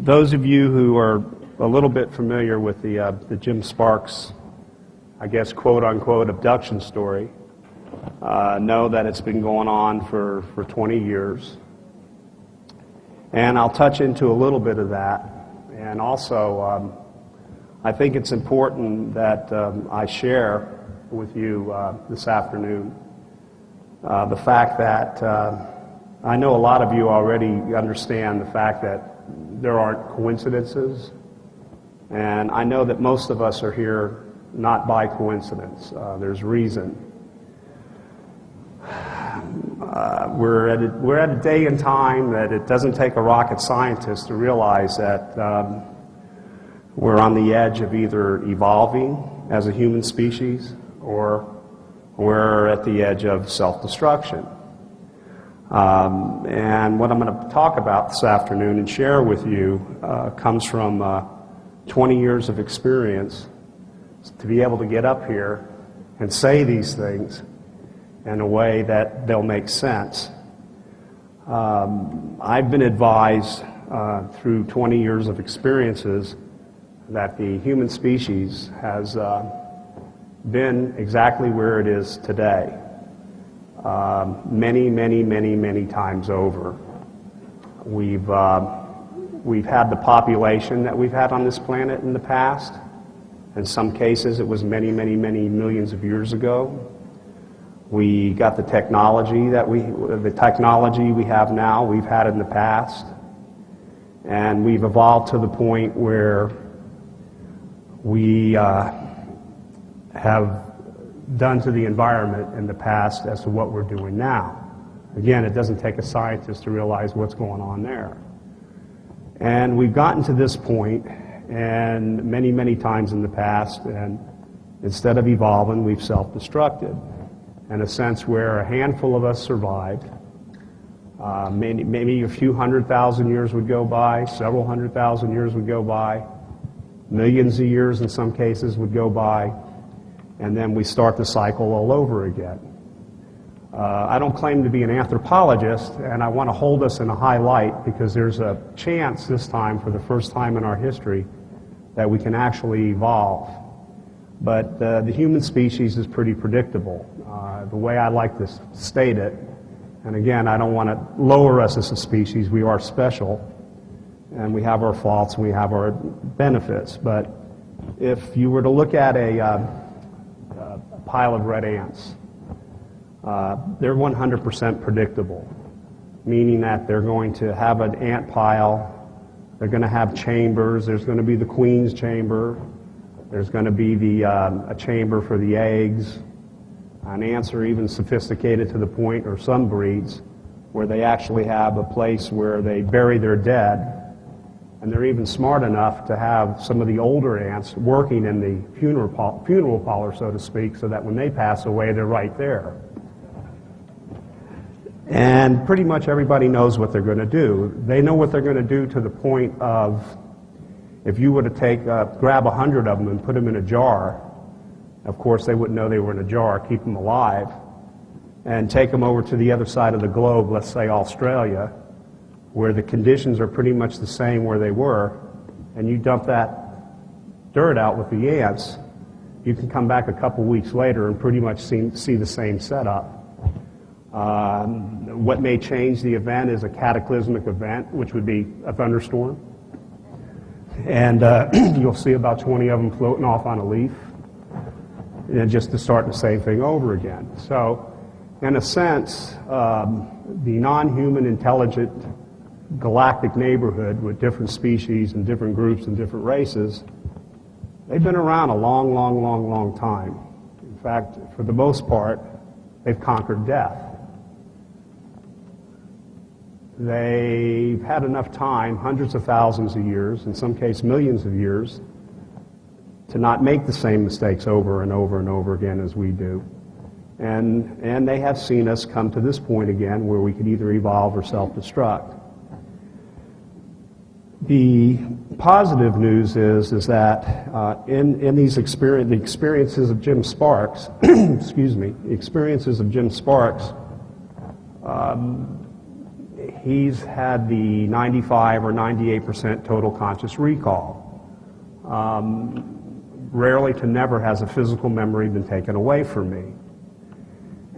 Those of you who are a little bit familiar with the Jim Sparks, I guess, quote-unquote abduction story, know that it's been going on for 20 years. And I'll touch into a little bit of that. And also, I think it's important that I share with you this afternoon the fact that I know a lot of you already understand the fact that there aren't coincidences. And I know that most of us are here not by coincidence. There's reason. We're at a day and time that it doesn't take a rocket scientist to realize that we're on the edge of either evolving as a human species or we're at the edge of self-destruction. And what I'm going to talk about this afternoon and share with you comes from 20 years of experience to be able to get up here and say these things in a way that they'll make sense. I've been advised through 20 years of experiences that the human species has been exactly where it is today, many times over. We've had the population that we've had on this planet in the past. In some cases, it was many millions of years ago. We got the technology we have now, we've had in the past. And we've evolved to the point where we have done to the environment in the past as to what we're doing now. Again, it doesn't take a scientist to realize what's going on there. And we've gotten to this point, and many times in the past, and instead of evolving, we've self-destructed. In a sense where a handful of us survived. Maybe a few 100,000 years would go by, several 100,000 years would go by, millions of years in some cases would go by, and then we start the cycle all over again. I don't claim to be an anthropologist, and I want to hold us in a high light because there's a chance this time, for the first time in our history, that we can actually evolve. But the human species is pretty predictable. The way I like to state it, and again, I don't want to lower us as a species. We are special, and we have our faults, and we have our benefits. But if you were to look at a pile of red ants, they're 100% predictable, meaning that they're going to have an ant pile, they're going to have chambers, there's going to be the queen's chamber, there's going to be a chamber for the eggs. And ants are even sophisticated to the point, or some breeds, where they actually have a place where they bury their dead. And they're even smart enough to have some of the older ants working in the funeral parlor, so to speak, so that when they pass away, they're right there. And pretty much everybody knows what they're going to do. They know what they're going to do to the point of, if you were to grab 100 of them and put them in a jar, of course they wouldn't know they were in a jar, keep them alive, and take them over to the other side of the globe, let's say Australia, where the conditions are pretty much the same where they were, and you dump that dirt out with the ants, you can come back a couple weeks later and pretty much see the same setup. What may change the event is a cataclysmic event, which would be a thunderstorm. And you'll see about 20 of them floating off on a leaf, and just to start the same thing over again. So, in a sense, the non-human intelligent galactic neighborhood with different species and different groups and different races, they've been around a long time. In fact, for the most part, they've conquered death. They've had enough time, hundreds of thousands of years, in some cases millions of years, to not make the same mistakes over and over again as we do. And they have seen us come to this point again where we could either evolve or self-destruct. The positive news is that in these the experiences of Jim Sparks, he's had the 95 or 98% total conscious recall. Rarely to never has a physical memory been taken away from me.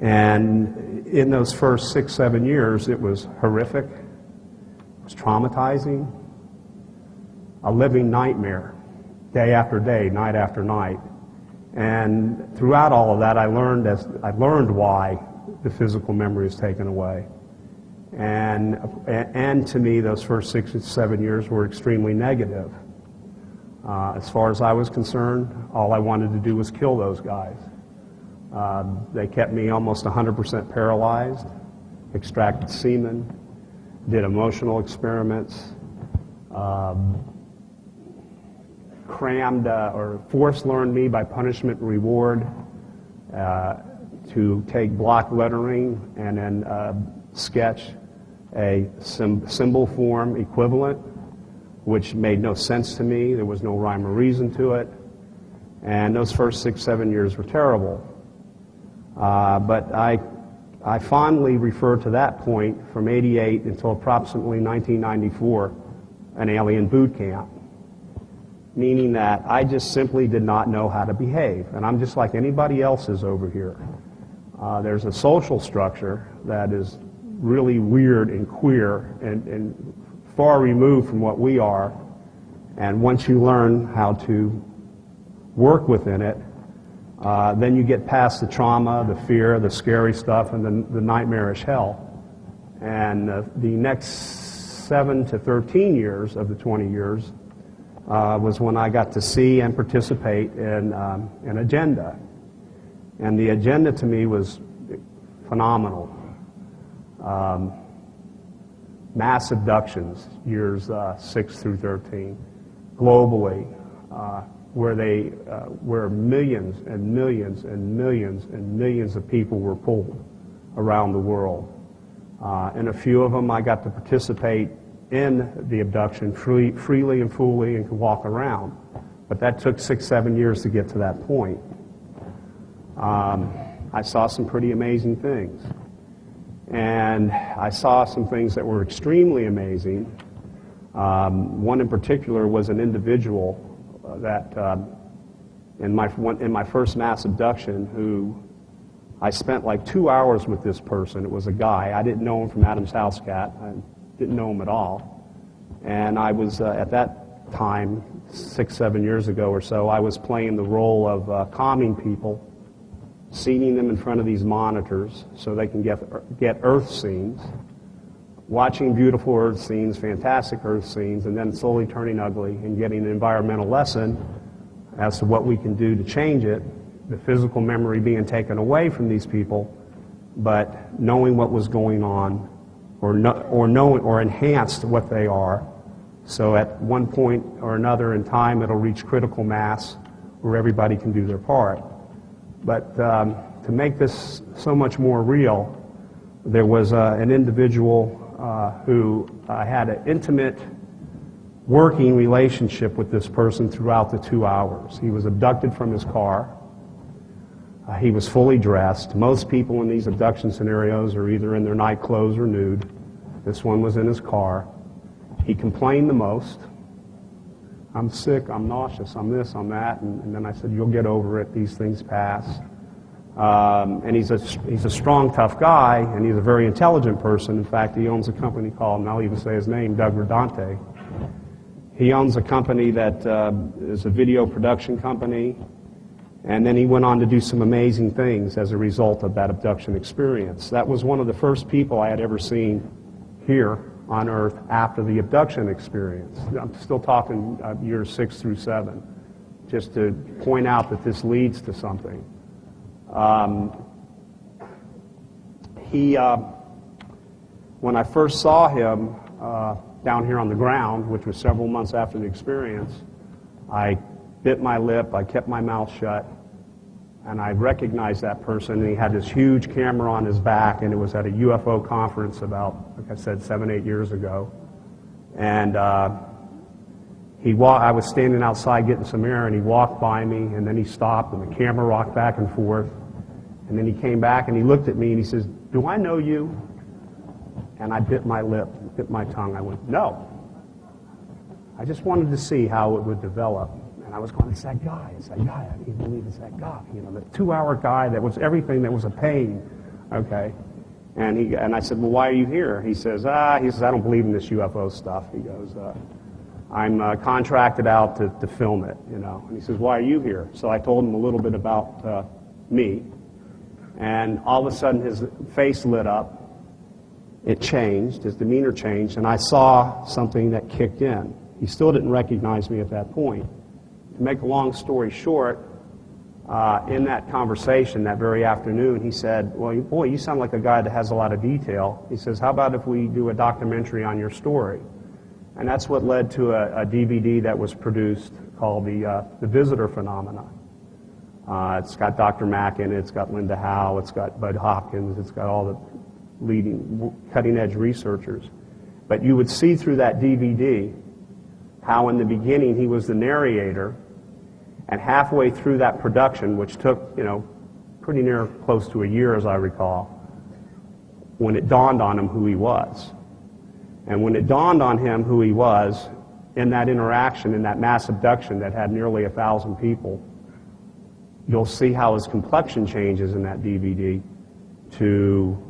And in those first 6, 7 years, it was horrific, it was traumatizing, a living nightmare, day after day, night after night. And throughout all of that, I learned why the physical memory is taken away. And to me, those first 6 or 7 years were extremely negative. As far as I was concerned, all I wanted to do was kill those guys. They kept me almost 100% paralyzed, extracted semen, did emotional experiments, crammed or force learned me by punishment and reward to take block lettering and then sketch a symbol form equivalent, which made no sense to me. There was no rhyme or reason to it. And those first 6, 7 years were terrible. But I fondly refer to that point from '88 until approximately 1994, an alien boot camp, meaning that I just simply did not know how to behave. And I'm just like anybody else is over here. There's a social structure that is really weird and queer and far removed from what we are. And once you learn how to work within it, then you get past the trauma, the fear, the scary stuff, and the nightmarish hell. And the next 7 to 13 years of the 20 years was when I got to see and participate in an agenda. And the agenda to me was phenomenal. Mass abductions, years 6 through 13, globally, where millions and millions and millions and millions of people were pulled around the world. And a few of them I got to participate in the abduction freely and fully and could walk around. But that took 6, 7 years to get to that point. I saw some pretty amazing things. And I saw some things that were extremely amazing. One in particular was an individual that in my first mass abduction, who I spent like 2 hours with this person. It was a guy. I didn't know him from Adam's house cat. I didn't know him at all. And I was at that time, 6, 7 years ago or so, I was playing the role of calming people, seating them in front of these monitors so they can get Earth scenes, watching beautiful Earth scenes, fantastic Earth scenes, and then slowly turning ugly and getting an environmental lesson as to what we can do to change it, the physical memory being taken away from these people, but knowing what was going on or knowing or enhanced what they are. So at one point or another in time, it'll reach critical mass where everybody can do their part. But to make this so much more real, there was an individual who had an intimate working relationship with this person throughout the 2 hours. He was abducted from his car. He was fully dressed. Most people in these abduction scenarios are either in their night clothes or nude. This one was in his car. He complained the most. I'm sick, I'm nauseous, I'm this, I'm that. And then I said, you'll get over it, these things pass. And he's a strong, tough guy, and he's a very intelligent person. In fact, he owns a company called, and I'll even say his name, Doug Rodante. He owns a company that is a video production company, and then he went on to do some amazing things as a result of that abduction experience. That was one of the first people I had ever seen here on Earth after the abduction experience. I'm still talking years 6 through 7, just to point out that this leads to something. When I first saw him down here on the ground, which was several months after the experience, I bit my lip, I kept my mouth shut, and I recognized that person, and he had this huge camera on his back, and it was at a UFO conference about, like I said, 7, 8 years ago. And I was standing outside getting some air, and he walked by me, and then he stopped, and the camera rocked back and forth. And then he came back, and he looked at me, and he says, "Do I know you?" And I bit my lip, bit my tongue. I went, no. I just wanted to see how it would develop. And I was going, it's that guy. It's that guy. I can't believe it's that guy. You know, the 2-hour guy that was everything that was a pain. Okay. And I said, well, why are you here? He says, I don't believe in this UFO stuff. He goes, I'm contracted out to film it, you know. And he says, why are you here? So I told him a little bit about me. And all of a sudden his face lit up. It changed, his demeanor changed, and I saw something that kicked in. He still didn't recognize me at that point. To make a long story short, in that conversation that very afternoon, he said, well, boy, you sound like a guy that has a lot of detail. He says, how about if we do a documentary on your story? And that's what led to a DVD that was produced called The Visitor Phenomena. It's got Dr. Mack in it, it's got Linda Howe, it's got Bud Hopkins, it's got all the leading cutting-edge researchers. But you would see through that DVD how in the beginning he was the narrator, and halfway through that production, which took, you know, pretty near close to a year as I recall, when it dawned on him who he was. And when it dawned on him who he was, in that interaction, in that mass abduction that had nearly 1,000 people, you'll see how his complexion changes in that DVD to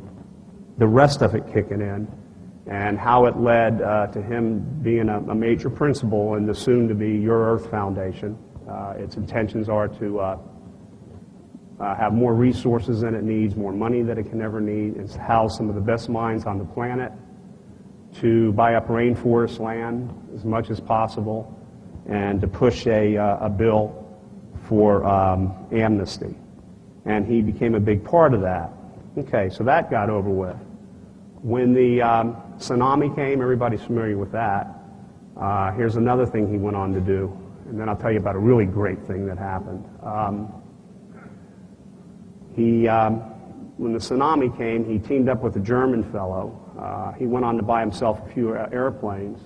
the rest of it kicking in, and how it led to him being a major principal in the soon-to-be Your Earth Foundation. Its intentions are to have more resources than it needs, more money than it can ever need, and house some of the best minds on the planet, to buy up rainforest land as much as possible, and to push a bill for amnesty. And he became a big part of that. Okay, so that got over with. When the tsunami came, everybody's familiar with that. Here's another thing he went on to do, and then I'll tell you about a really great thing that happened. When the tsunami came, he teamed up with a German fellow. He went on to buy himself a few airplanes,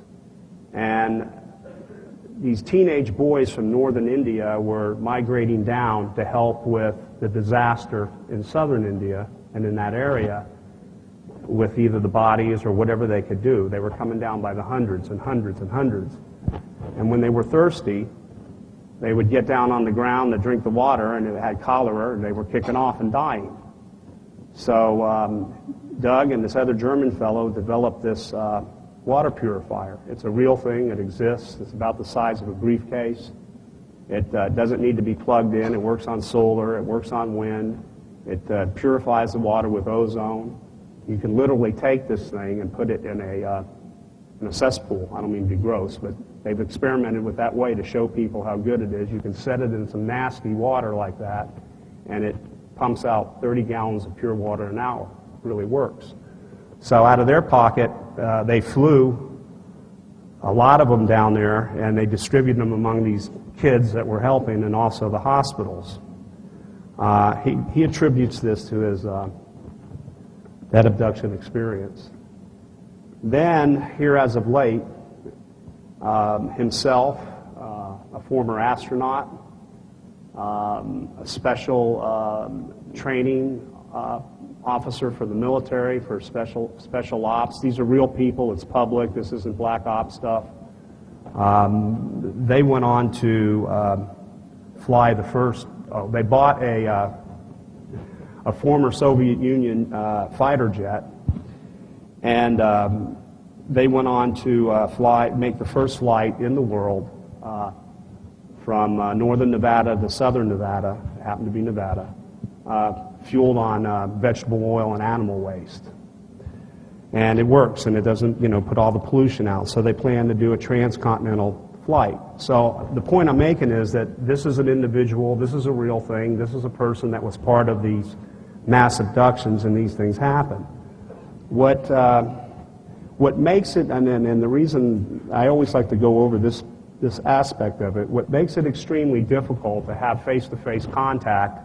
and these teenage boys from northern India were migrating down to help with the disaster in southern India and in that area with either the bodies or whatever they could do. They were coming down by the hundreds and hundreds and hundreds. And when they were thirsty, they would get down on the ground to drink the water, and it had cholera, and they were kicking off and dying. So Doug and this other German fellow developed this water purifier. It's a real thing. It exists. It's about the size of a briefcase. It doesn't need to be plugged in. It works on solar. It works on wind. It purifies the water with ozone. You can literally take this thing and put it in a cesspool. I don't mean to be gross, but they've experimented with that way to show people how good it is. You can set it in some nasty water like that, and it pumps out 30 gallons of pure water an hour. It really works. So out of their pocket, they flew a lot of them down there, and they distributed them among these kids that were helping, and also the hospitals. He attributes this to his that abduction experience. Then, here as of late, himself, a former astronaut, a special training officer for the military for special ops. These are real people. It's public. This isn't black ops stuff. They went on to fly the first. They bought a former Soviet Union fighter jet, and they went on to make the first flight in the world from northern Nevada to southern Nevada. It happened to be Nevada. Fueled on vegetable oil and animal waste. And it works, and it doesn't, put all the pollution out. So they plan to do a transcontinental flight. So the point I'm making is that this is an individual, this is a real thing, this is a person that was part of these mass abductions, and these things happen. What makes it, and the reason I always like to go over this aspect of it, what makes it extremely difficult to have face-to-face contact,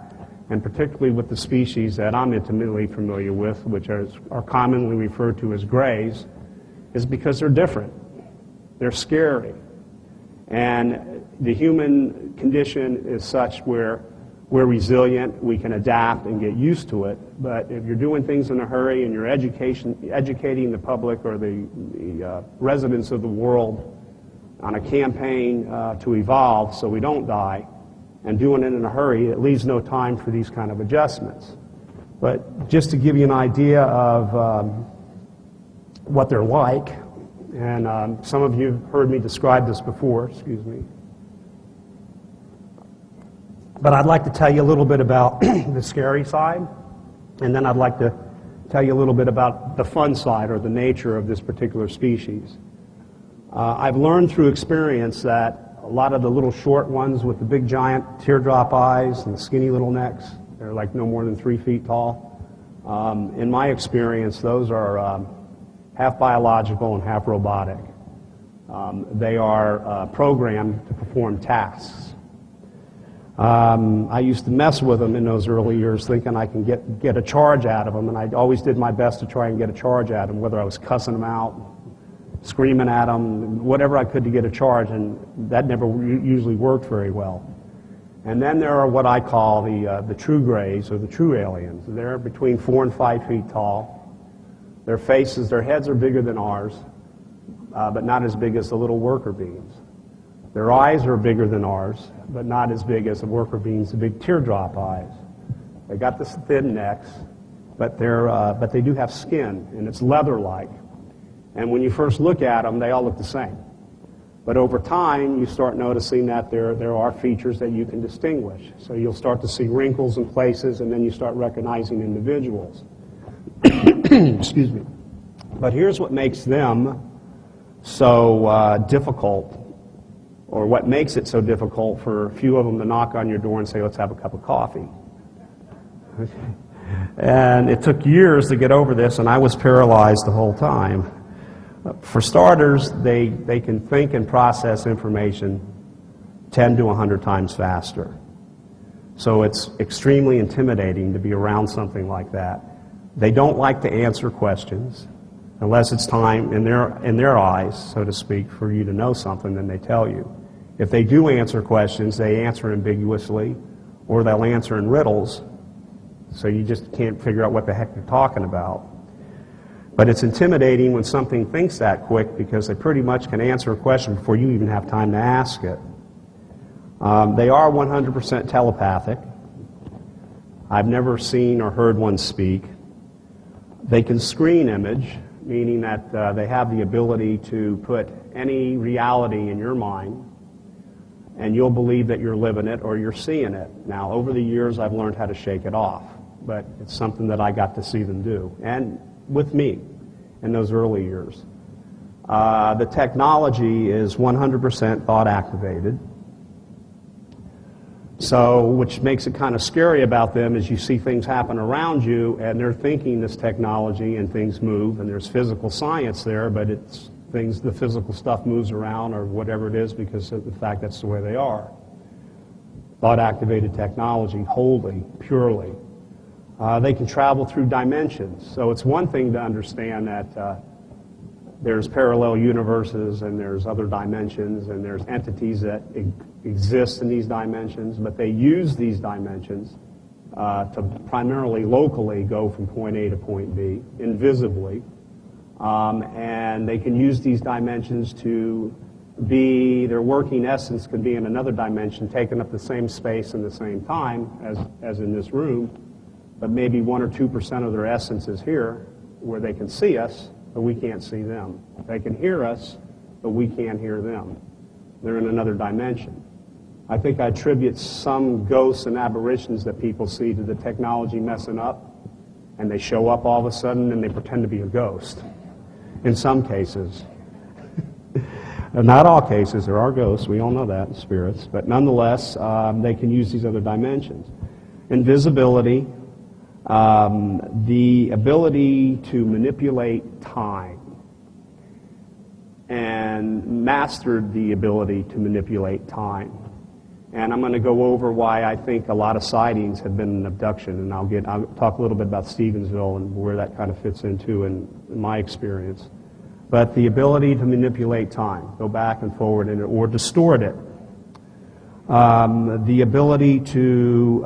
and particularly with the species that I'm intimately familiar with, which are commonly referred to as grays, is because they're different. They're scary. And the human condition is such where we're resilient, we can adapt and get used to it. But if you're doing things in a hurry and you're educating the public or the residents of the world on a campaign to evolve so we don't die, and doing it in a hurry, it leaves no time for these kind of adjustments. But just to give you an idea of what they're like, and some of you have heard me describe this before, excuse me. But I'd like to tell you a little bit about the scary side, and then I'd like to tell you a little bit about the fun side or the nature of this particular species. I've learned through experience that a lot of the little short ones with the big giant teardrop eyes and the skinny little necks, they're like no more than 3 feet tall. In my experience, those are half biological and half robotic. They are programmed to perform tasks. I used to mess with them in those early years thinking I can get a charge out of them, and I always did my best to try and get a charge out of them, whether I was cussing them out, screaming at them, whatever I could to get a charge, and that never usually worked very well. And then there are what I call the true grays, or the true aliens. They're between 4 and 5 feet tall. Their faces, their heads are bigger than ours, but not as big as the little worker beans. Their eyes are bigger than ours, but not as big as the worker beans, the big teardrop eyes. They got this thin necks, but they do have skin, and it's leather-like. And when you first look at them, they all look the same. But over time, you start noticing that there are features that you can distinguish. So you'll start to see wrinkles in places, and then you start recognizing individuals. Excuse me. But here's what makes them so difficult, or what makes it so difficult for a few of them to knock on your door and say, let's have a cup of coffee. And it took years to get over this, and I was paralyzed the whole time. For starters, they can think and process information 10 to 100 times faster. So it's extremely intimidating to be around something like that. They don't like to answer questions unless it's time in their eyes, so to speak, for you to know something, then they tell you. If they do answer questions, they answer ambiguously, or they'll answer in riddles, so you just can't figure out what the heck they're talking about. But it's intimidating when something thinks that quick, because they pretty much can answer a question before you even have time to ask it. They are 100% telepathic. I've never seen or heard one speak. They can screen image, meaning that they have the ability to put any reality in your mind, and you'll believe that you're living it or you're seeing it. Now, over the years, I've learned how to shake it off, but it's something that I got to see them do, and with me in those early years. The technology is 100% thought activated. So, which makes it kind of scary about them is you see things happen around you, and they're thinking this technology, and things move, and there's physical science there, but it's things, the physical stuff moves around or whatever it is because of the fact that's the way they are. Thought-activated technology, wholly, purely. They can travel through dimensions. So it's one thing to understand that there's parallel universes and there's other dimensions and there's entities that exist in these dimensions, but they use these dimensions to primarily locally go from point A to point B, invisibly. And they can use these dimensions to be, their working essence could be in another dimension, taking up the same space and the same time as in this room, but maybe 1 or 2% of their essence is here, where they can see us, but we can't see them. They can hear us, but we can't hear them. They're in another dimension. I think I attribute some ghosts and apparitions that people see to the technology messing up, and they show up all of a sudden and they pretend to be a ghost. In some cases. Not all cases, there are ghosts, we all know that, spirits, but nonetheless, they can use these other dimensions. Invisibility, the ability to manipulate time, and mastered the ability to manipulate time. And I'm going to go over why I think a lot of sightings have been an abduction, and I'll talk a little bit about Stevensville and where that kind of fits into in my experience. But the ability to manipulate time, go back and forward, or distort it. the ability to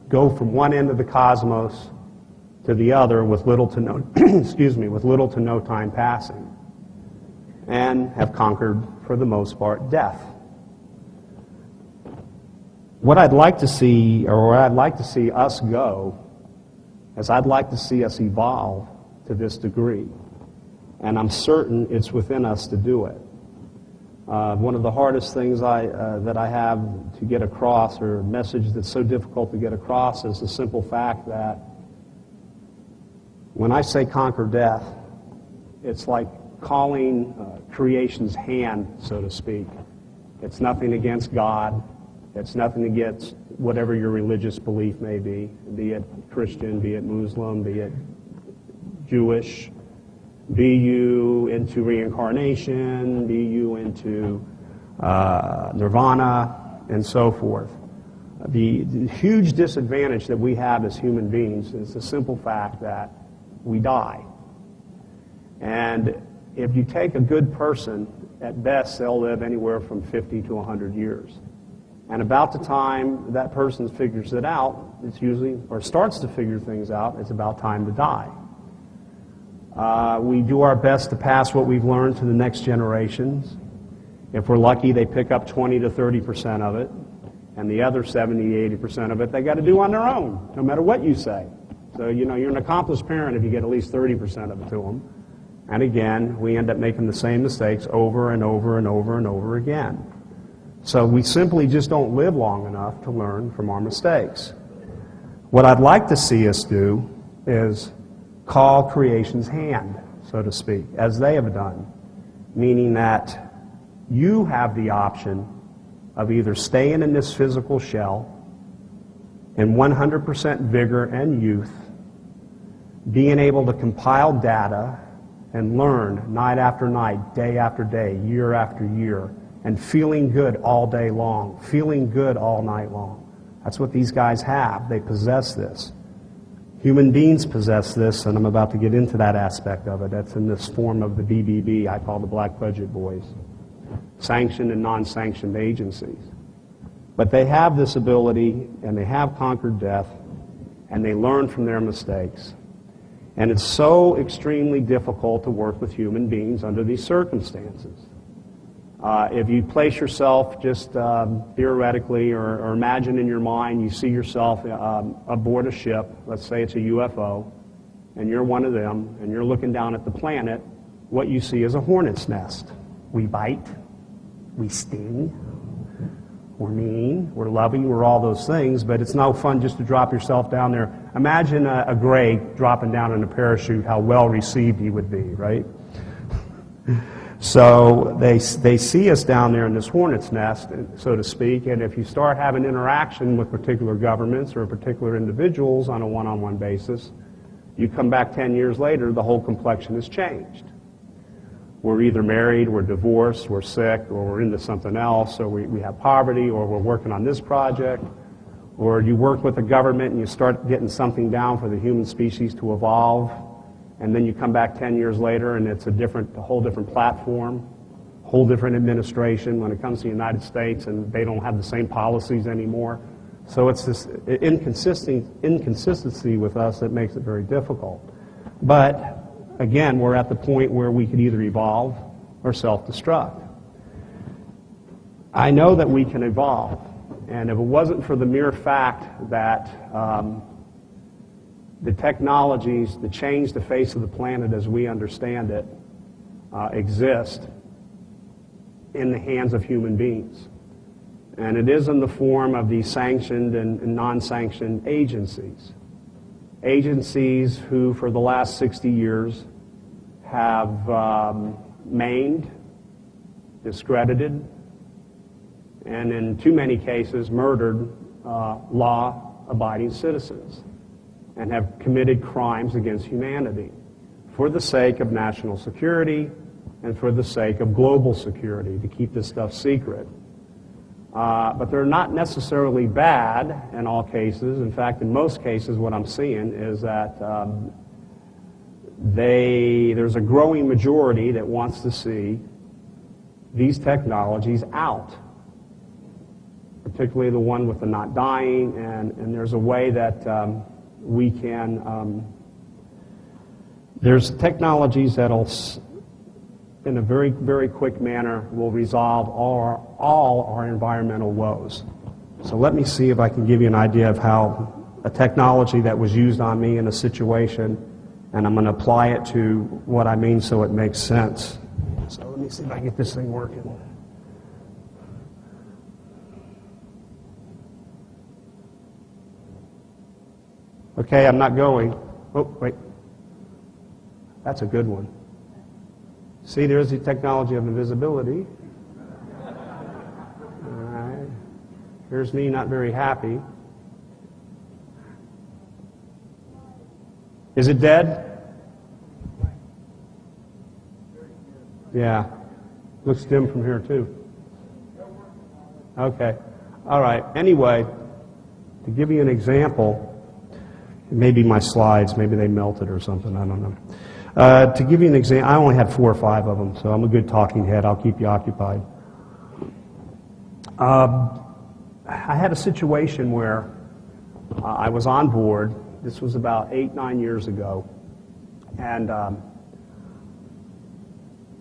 go from one end of the cosmos to the other with little to no, with little to no time passing, and have conquered, for the most part, death. What I'd like to see, or where I'd like to see us go, is I'd like to see us evolve to this degree. And I'm certain it's within us to do it. One of the hardest things that I have to get across, or a message that's so difficult to get across, is the simple fact that when I say conquer death, it's like calling creation's hand, so to speak. It's nothing against God. It's nothing against whatever your religious belief may be it Christian, be it Muslim, be it Jewish, be you into reincarnation, be you into nirvana, and so forth. The huge disadvantage that we have as human beings is the simple fact that we die. And if you take a good person, at best they'll live anywhere from 50 to 100 years. And about the time that person figures it out, it's usually, or starts to figure things out, it's about time to die. We do our best to pass what we've learned to the next generations. If we're lucky, they pick up 20 to 30% of it, and the other 70, 80% of it they got to do on their own, no matter what you say. So, you're an accomplished parent if you get at least 30% of it to them. And again, we end up making the same mistakes over and over and over and over again. So we simply just don't live long enough to learn from our mistakes. What I'd like to see us do is call creation's hand, so to speak, as they have done, meaning that you have the option of either staying in this physical shell in 100% vigor and youth, being able to compile data and learn night after night, day after day, year after year, and feeling good all day long, feeling good all night long. That's what these guys have. They possess this. Human beings possess this, and I'm about to get into that aspect of it. That's in this form of the BBB, I call the Black Budget Boys. Sanctioned and non-sanctioned agencies. But they have this ability, and they have conquered death, and they learn from their mistakes. And it's so extremely difficult to work with human beings under these circumstances. If you place yourself just theoretically or imagine in your mind, you see yourself aboard a ship, let's say it's a UFO, and you're one of them, and you're looking down at the planet, what you see is a hornet's nest. We bite, we sting, we're mean, we're loving, we're all those things, but it's no fun just to drop yourself down there. Imagine a gray dropping down in a parachute, how well received he would be, right? So they see us down there in this hornet's nest, so to speak, and if you start having interaction with particular governments or particular individuals on a one-on-one basis, you come back 10 years later, the whole complexion has changed. We're either married, we're divorced, we're sick, or we're into something else, or we have poverty, or we're working on this project, or you work with the government and you start getting something down for the human species to evolve, and then you come back 10 years later and it's a whole different platform, whole different administration when it comes to the United States, and they don't have the same policies anymore. So it's this inconsistency with us that makes it very difficult. But again, we're at the point where we could either evolve or self-destruct. I know that we can evolve, and if it wasn't for the mere fact that the technologies that change the face of the planet as we understand it exist in the hands of human beings. And it is in the form of these sanctioned and non-sanctioned agencies. Agencies who, for the last 60 years, have maimed, discredited, and in too many cases murdered law-abiding citizens, and have committed crimes against humanity for the sake of national security and for the sake of global security, to keep this stuff secret. But they're not necessarily bad in all cases. In fact, in most cases, what I'm seeing is that there's a growing majority that wants to see these technologies out. particularly the one with the not dying, and there's a way that we can, there's technologies that'll, in a very, very quick manner, will resolve all our environmental woes. So let me see if I can give you an idea of how a technology that was used on me in a situation, and I'm going to apply it to what I mean so it makes sense. So let me see if I can get this thing working. Okay, I'm not going. Oh, wait. That's a good one. See, there's the technology of invisibility. All right. Here's me not very happy. Is it dead? Yeah. Looks dim from here, too. Okay. All right. Anyway, to give you an example, maybe my slides, maybe they melted or something, I don't know. To give you an example, I only had 4 or 5 of them, so I'm a good talking head. I'll keep you occupied. I had a situation where I was on board. This was about 8, 9 years ago, and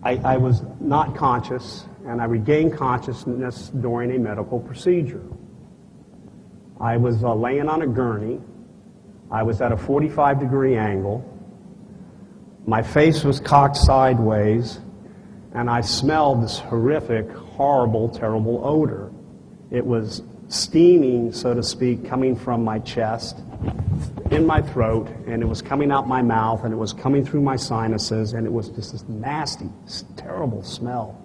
I was not conscious, and I regained consciousness during a medical procedure. I was laying on a gurney. I was at a 45-degree angle. My face was cocked sideways, and I smelled this horrific, horrible, terrible odor. It was steaming, so to speak, coming from my chest, in my throat, and it was coming out my mouth, and it was coming through my sinuses, and it was just this nasty, terrible smell.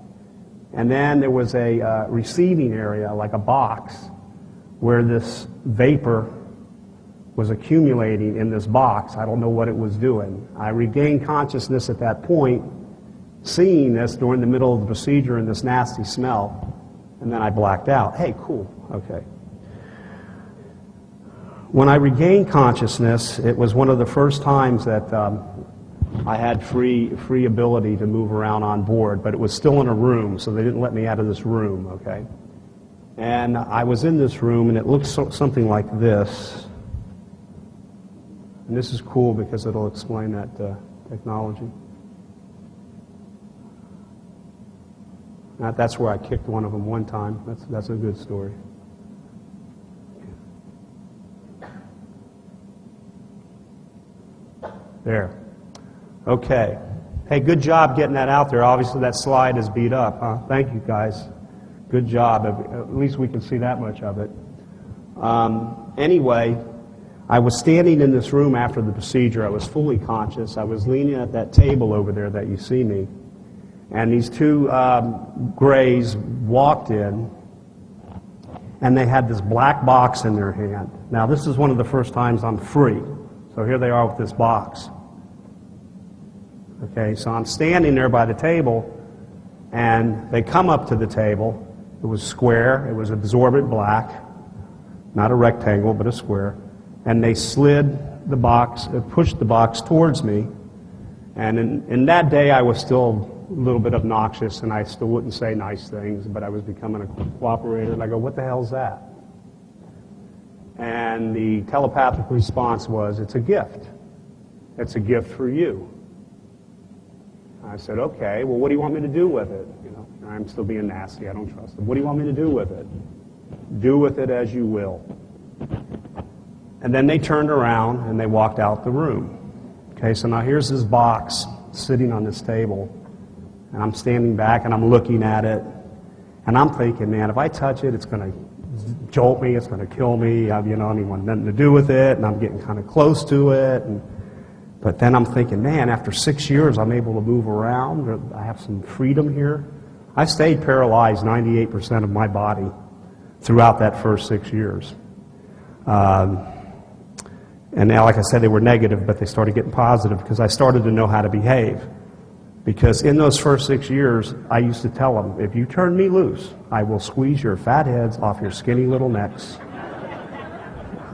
And then there was a receiving area, like a box, where this vapor was accumulating in this box. I don't know what it was doing. I regained consciousness at that point, seeing this during the middle of the procedure and this nasty smell, and then I blacked out. Hey, cool, okay. When I regained consciousness, it was one of the first times that I had free ability to move around on board, but it was still in a room, so they didn't let me out of this room, okay? And I was in this room, and it looked something like this. And this is cool because it'll explain that technology. That's where I kicked one of them one time. That's a good story. There. Okay. Hey, good job getting that out there. Obviously that slide is beat up, huh? Thank you, guys. Good job. At least we can see that much of it. Anyway, I was standing in this room after the procedure. I was fully conscious. I was leaning at that table over there that you see me. And these 2 grays walked in, and they had this black box in their hand. Now, this is one of the first times I'm free. So here they are with this box. Okay, so I'm standing there by the table, and they come up to the table. It was square. It was absorbent black. Not a rectangle, but a square. And they slid the box, pushed the box towards me. And in that day, I was still a little bit obnoxious, and I still wouldn't say nice things, but I was becoming a cooperator. And I go, what the hell's that? And the telepathic response was, it's a gift. It's a gift for you. I said, okay, well, what do you want me to do with it? You know, I'm still being nasty. I don't trust it. What do you want me to do with it? Do with it as you will. And then they turned around and they walked out the room. Okay, so now here's this box sitting on this table, and I'm standing back and I'm looking at it, and I'm thinking, man, if I touch it, it's going to jolt me, it's going to kill me. I don't want nothing to do with it, and I'm getting kind of close to it. But then I'm thinking, man, after 6 years, I'm able to move around. I have some freedom here. I stayed paralyzed 98% of my body throughout that first 6 years. And now, like I said, they were negative, but they started getting positive because I started to know how to behave. Because in those first 6 years, I used to tell them, if you turn me loose, I will squeeze your fat heads off your skinny little necks.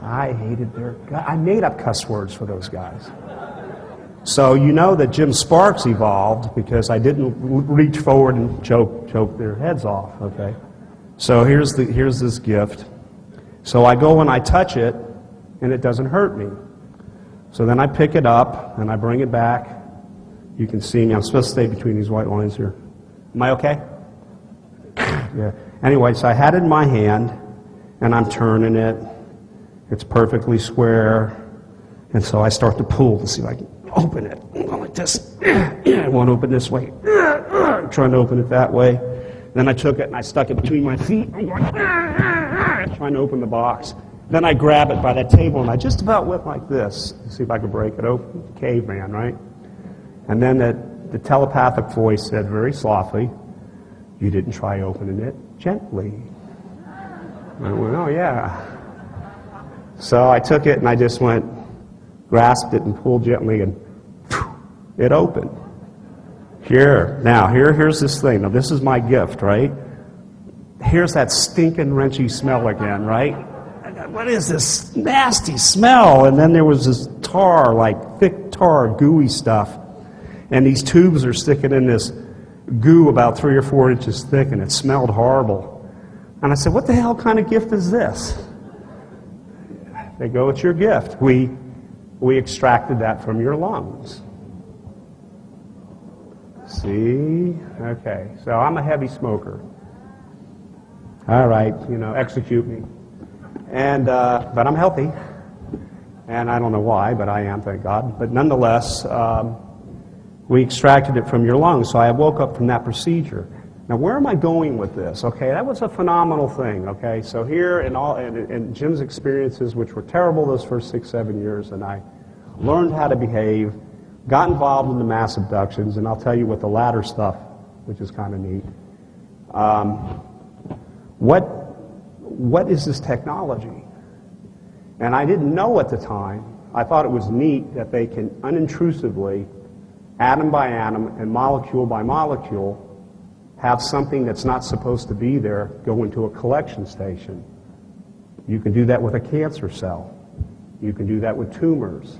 I hated their guts. I made up cuss words for those guys. So you know that Jim Sparks evolved because I didn't reach forward and choke their heads off, okay? So here's this gift. So I go and I touch it, and it doesn't hurt me. So then I pick it up, and I bring it back. You can see me. I'm supposed to stay between these white lines here. Am I okay? Yeah. Anyway, so I had it in my hand, and I'm turning it. It's perfectly square. And so I start to pull to see if I can open it. Like this. I won't open this way. I'm trying to open it that way. Then I took it and I stuck it between my feet. I'm going, trying to open the box. Then I grab it by that table and I just about went like this to see if I could break it open. Caveman, right? And then the telepathic voice said very softly, "You didn't try opening it gently." I went, "Oh yeah." So I took it and I just went, grasped it and pulled gently, and it opened. Here's this thing. Now this is my gift, right? Here's that stinking wrenchy smell again, right? What is this nasty smell? And then there was this tar, like thick tar, gooey stuff. And these tubes are sticking in this goo about 3 or 4 inches thick, and it smelled horrible. And I said, "What the hell kind of gift is this?" They go, "It's your gift. We extracted that from your lungs." See? Okay. So I'm a heavy smoker. All right, execute me. And but I'm healthy. And I don't know why, but I am, thank God. But nonetheless, we extracted it from your lungs. So I woke up from that procedure. Now, where am I going with this? Okay, that was a phenomenal thing. Okay, so here in Jim's experiences, which were terrible those first 6, 7 years, and I learned how to behave, got involved in the mass abductions, and I'll tell you with the latter stuff, which is kind of neat. What is this technology? And I didn't know at the time. I thought it was neat that they can unintrusively, atom by atom and molecule by molecule, have something that's not supposed to be there go into a collection station. You can do that with a cancer cell. You can do that with tumors.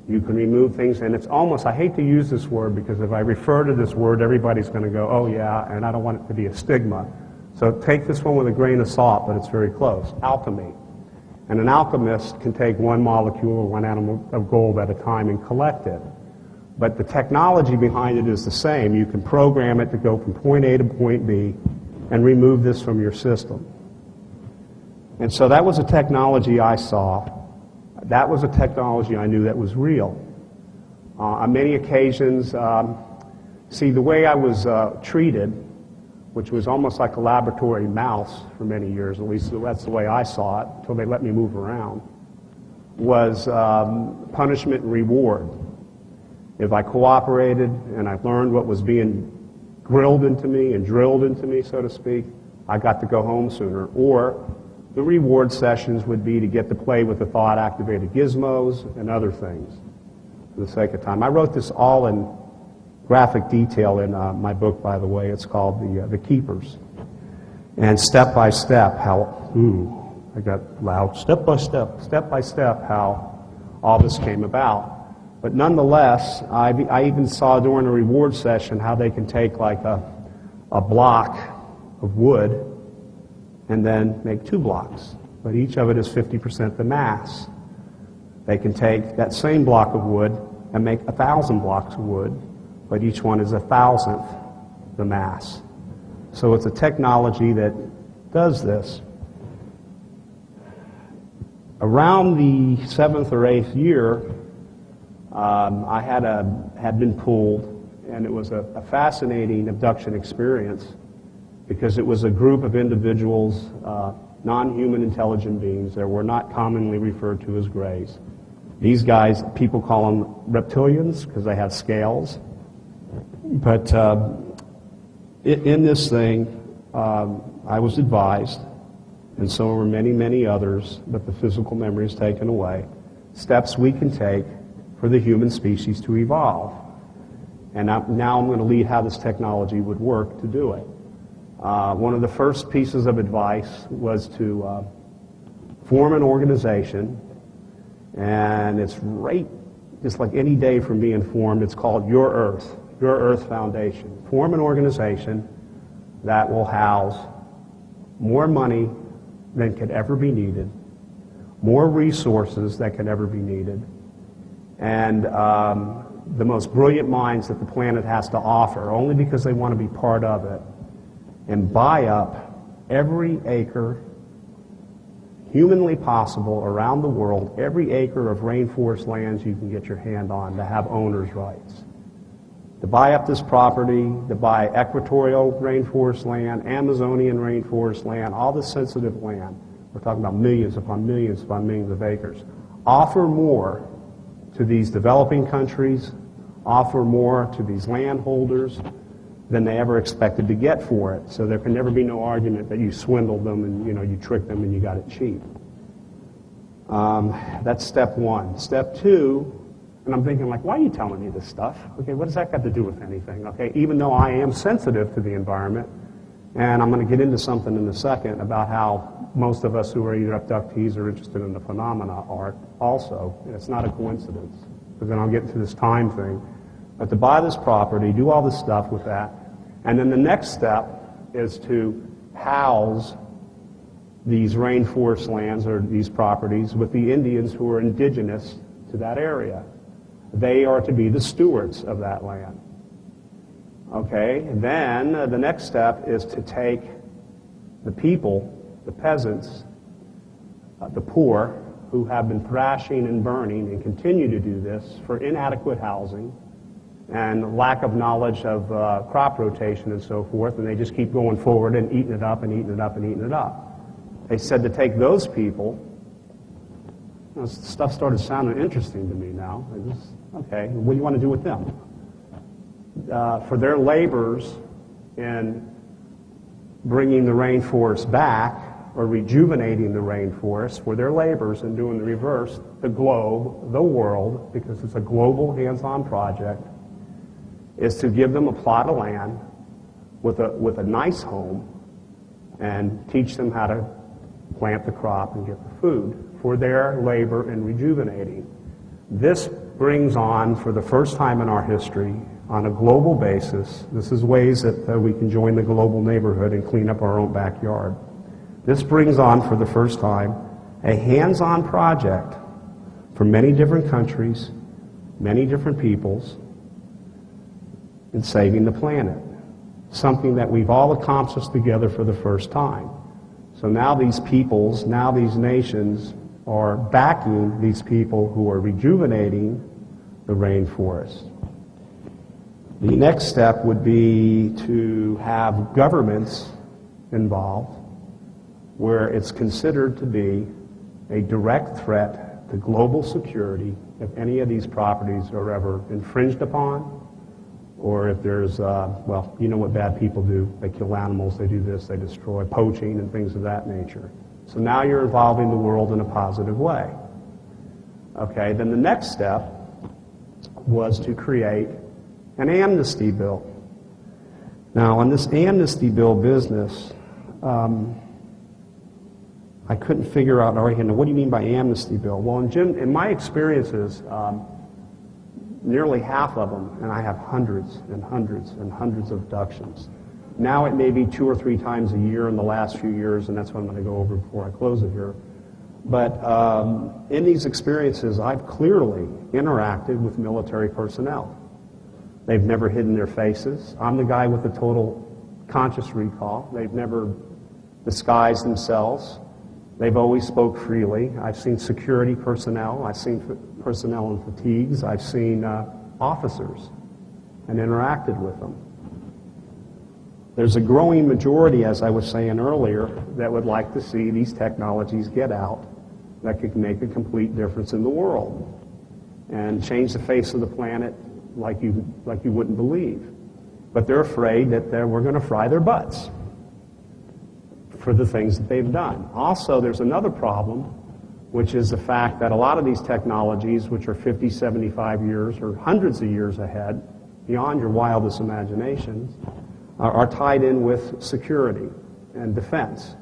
You can remove things, and it's almost, I hate to use this word because if I refer to this word, everybody's going to go, "Oh yeah," and I don't want it to be a stigma. So take this one with a grain of salt, but it's very close. Alchemy. And an alchemist can take one molecule or one atom of gold at a time and collect it. But the technology behind it is the same. You can program it to go from point A to point B and remove this from your system. And so that was a technology I saw. That was a technology I knew that was real. On many occasions, the way I was treated, which was almost like a laboratory mouse for many years, at least that's the way I saw it, until they let me move around, was punishment and reward. If I cooperated and I learned what was being grilled into me and drilled into me, so to speak, I got to go home sooner. Or the reward sessions would be to get to play with the thought-activated gizmos and other things for the sake of time. I wrote this all in graphic detail in my book, by the way. It's called The Keepers. And step by step, I got loud, step by step, how all this came about. But nonetheless, I even saw during a reward session how they can take like a block of wood and then make 2 blocks. But each of it is 50% the mass. They can take that same block of wood and make 1,000 blocks of wood, but each one is 1,000th the mass. So it's a technology that does this. Around the 7th or 8th year, I had been pulled, and it was a fascinating abduction experience because it was a group of individuals, non-human intelligent beings that were not commonly referred to as grays. These guys, people call them reptilians because they have scales. But in this thing, I was advised, and so were many, many others, that the physical memory is taken away, steps we can take for the human species to evolve. And now I'm going to lead how this technology would work to do it. One of the first pieces of advice was to form an organization, and it's right, just like any day from being formed, it's called Your Earth Foundation. Form an organization that will house more money than could ever be needed, more resources that could ever be needed, and the most brilliant minds that the planet has to offer, only because they want to be part of it, and buy up every acre humanly possible around the world, every acre of rainforest lands you can get your hand on to have owner's rights. To buy up this property, to buy equatorial rainforest land, Amazonian rainforest land, all this sensitive land. We're talking about millions upon millions upon millions of acres. Offer more to these developing countries, offer more to these landholders than they ever expected to get for it. So there can never be no argument that you swindled them and you tricked them and you got it cheap. That's step one. Step two, and I'm thinking, like, why are you telling me this stuff? Okay, what does that got to do with anything? Okay, even though I am sensitive to the environment, and I'm going to get into something in a second about how most of us who are either abductees or interested in the phenomena are also. It's not a coincidence, because then I'll get into this time thing. But to buy this property, do all this stuff with that, and then the next step is to house these rainforest lands or these properties with the Indians who are indigenous to that area. They are to be the stewards of that land. Okay, and then the next step is to take the people, the peasants, the poor, who have been thrashing and burning and continue to do this for inadequate housing and lack of knowledge of crop rotation and so forth, and they just keep going forward and eating it up and eating it up and eating it up. They said to take those people, stuff started sounding interesting to me now. Okay, what do you want to do with them? For their labors in bringing the rainforest back or rejuvenating the rainforest, for their labors in doing the reverse, the globe, the world, because it's a global hands-on project, is to give them a plot of land with a nice home and teach them how to plant the crop and get the food for their labor in rejuvenating. This brings on, for the first time in our history, on a global basis, this is ways that we can join the global neighborhood and clean up our own backyard. This brings on, for the first time, a hands-on project for many different countries, many different peoples, in saving the planet. Something that we've all accomplished together for the first time. So now these peoples, now these nations are backing these people who are rejuvenating the rainforest. The next step would be to have governments involved where it's considered to be a direct threat to global security if any of these properties are ever infringed upon, or if there's, well, you know what bad people do. They kill animals, they do this, they destroy, poaching and things of that nature. So now you're involving the world in a positive way. Okay, then the next step was to create an amnesty bill. Now, on this amnesty bill business, I couldn't figure out, all right, what do you mean by amnesty bill? Well, in my experiences, nearly half of them, and I have hundreds and hundreds and hundreds of abductions. Now it may be 2 or 3 times a year in the last few years, and that's what I'm going to go over before I close it here. But in these experiences, I've clearly interacted with military personnel. They've never hidden their faces. I'm the guy with the total conscious recall. They've never disguised themselves. They've always spoke freely. I've seen security personnel. I've seen personnel in fatigues. I've seen officers and interacted with them. There's a growing majority, as I was saying earlier, that would like to see these technologies get out that could make a complete difference in the world and change the face of the planet like you wouldn't believe. But they're afraid that we're going to fry their butts for the things that they've done. Also, there's another problem, which is the fact that a lot of these technologies, which are 50, 75 years or hundreds of years ahead, beyond your wildest imaginations, are tied in with security and defense.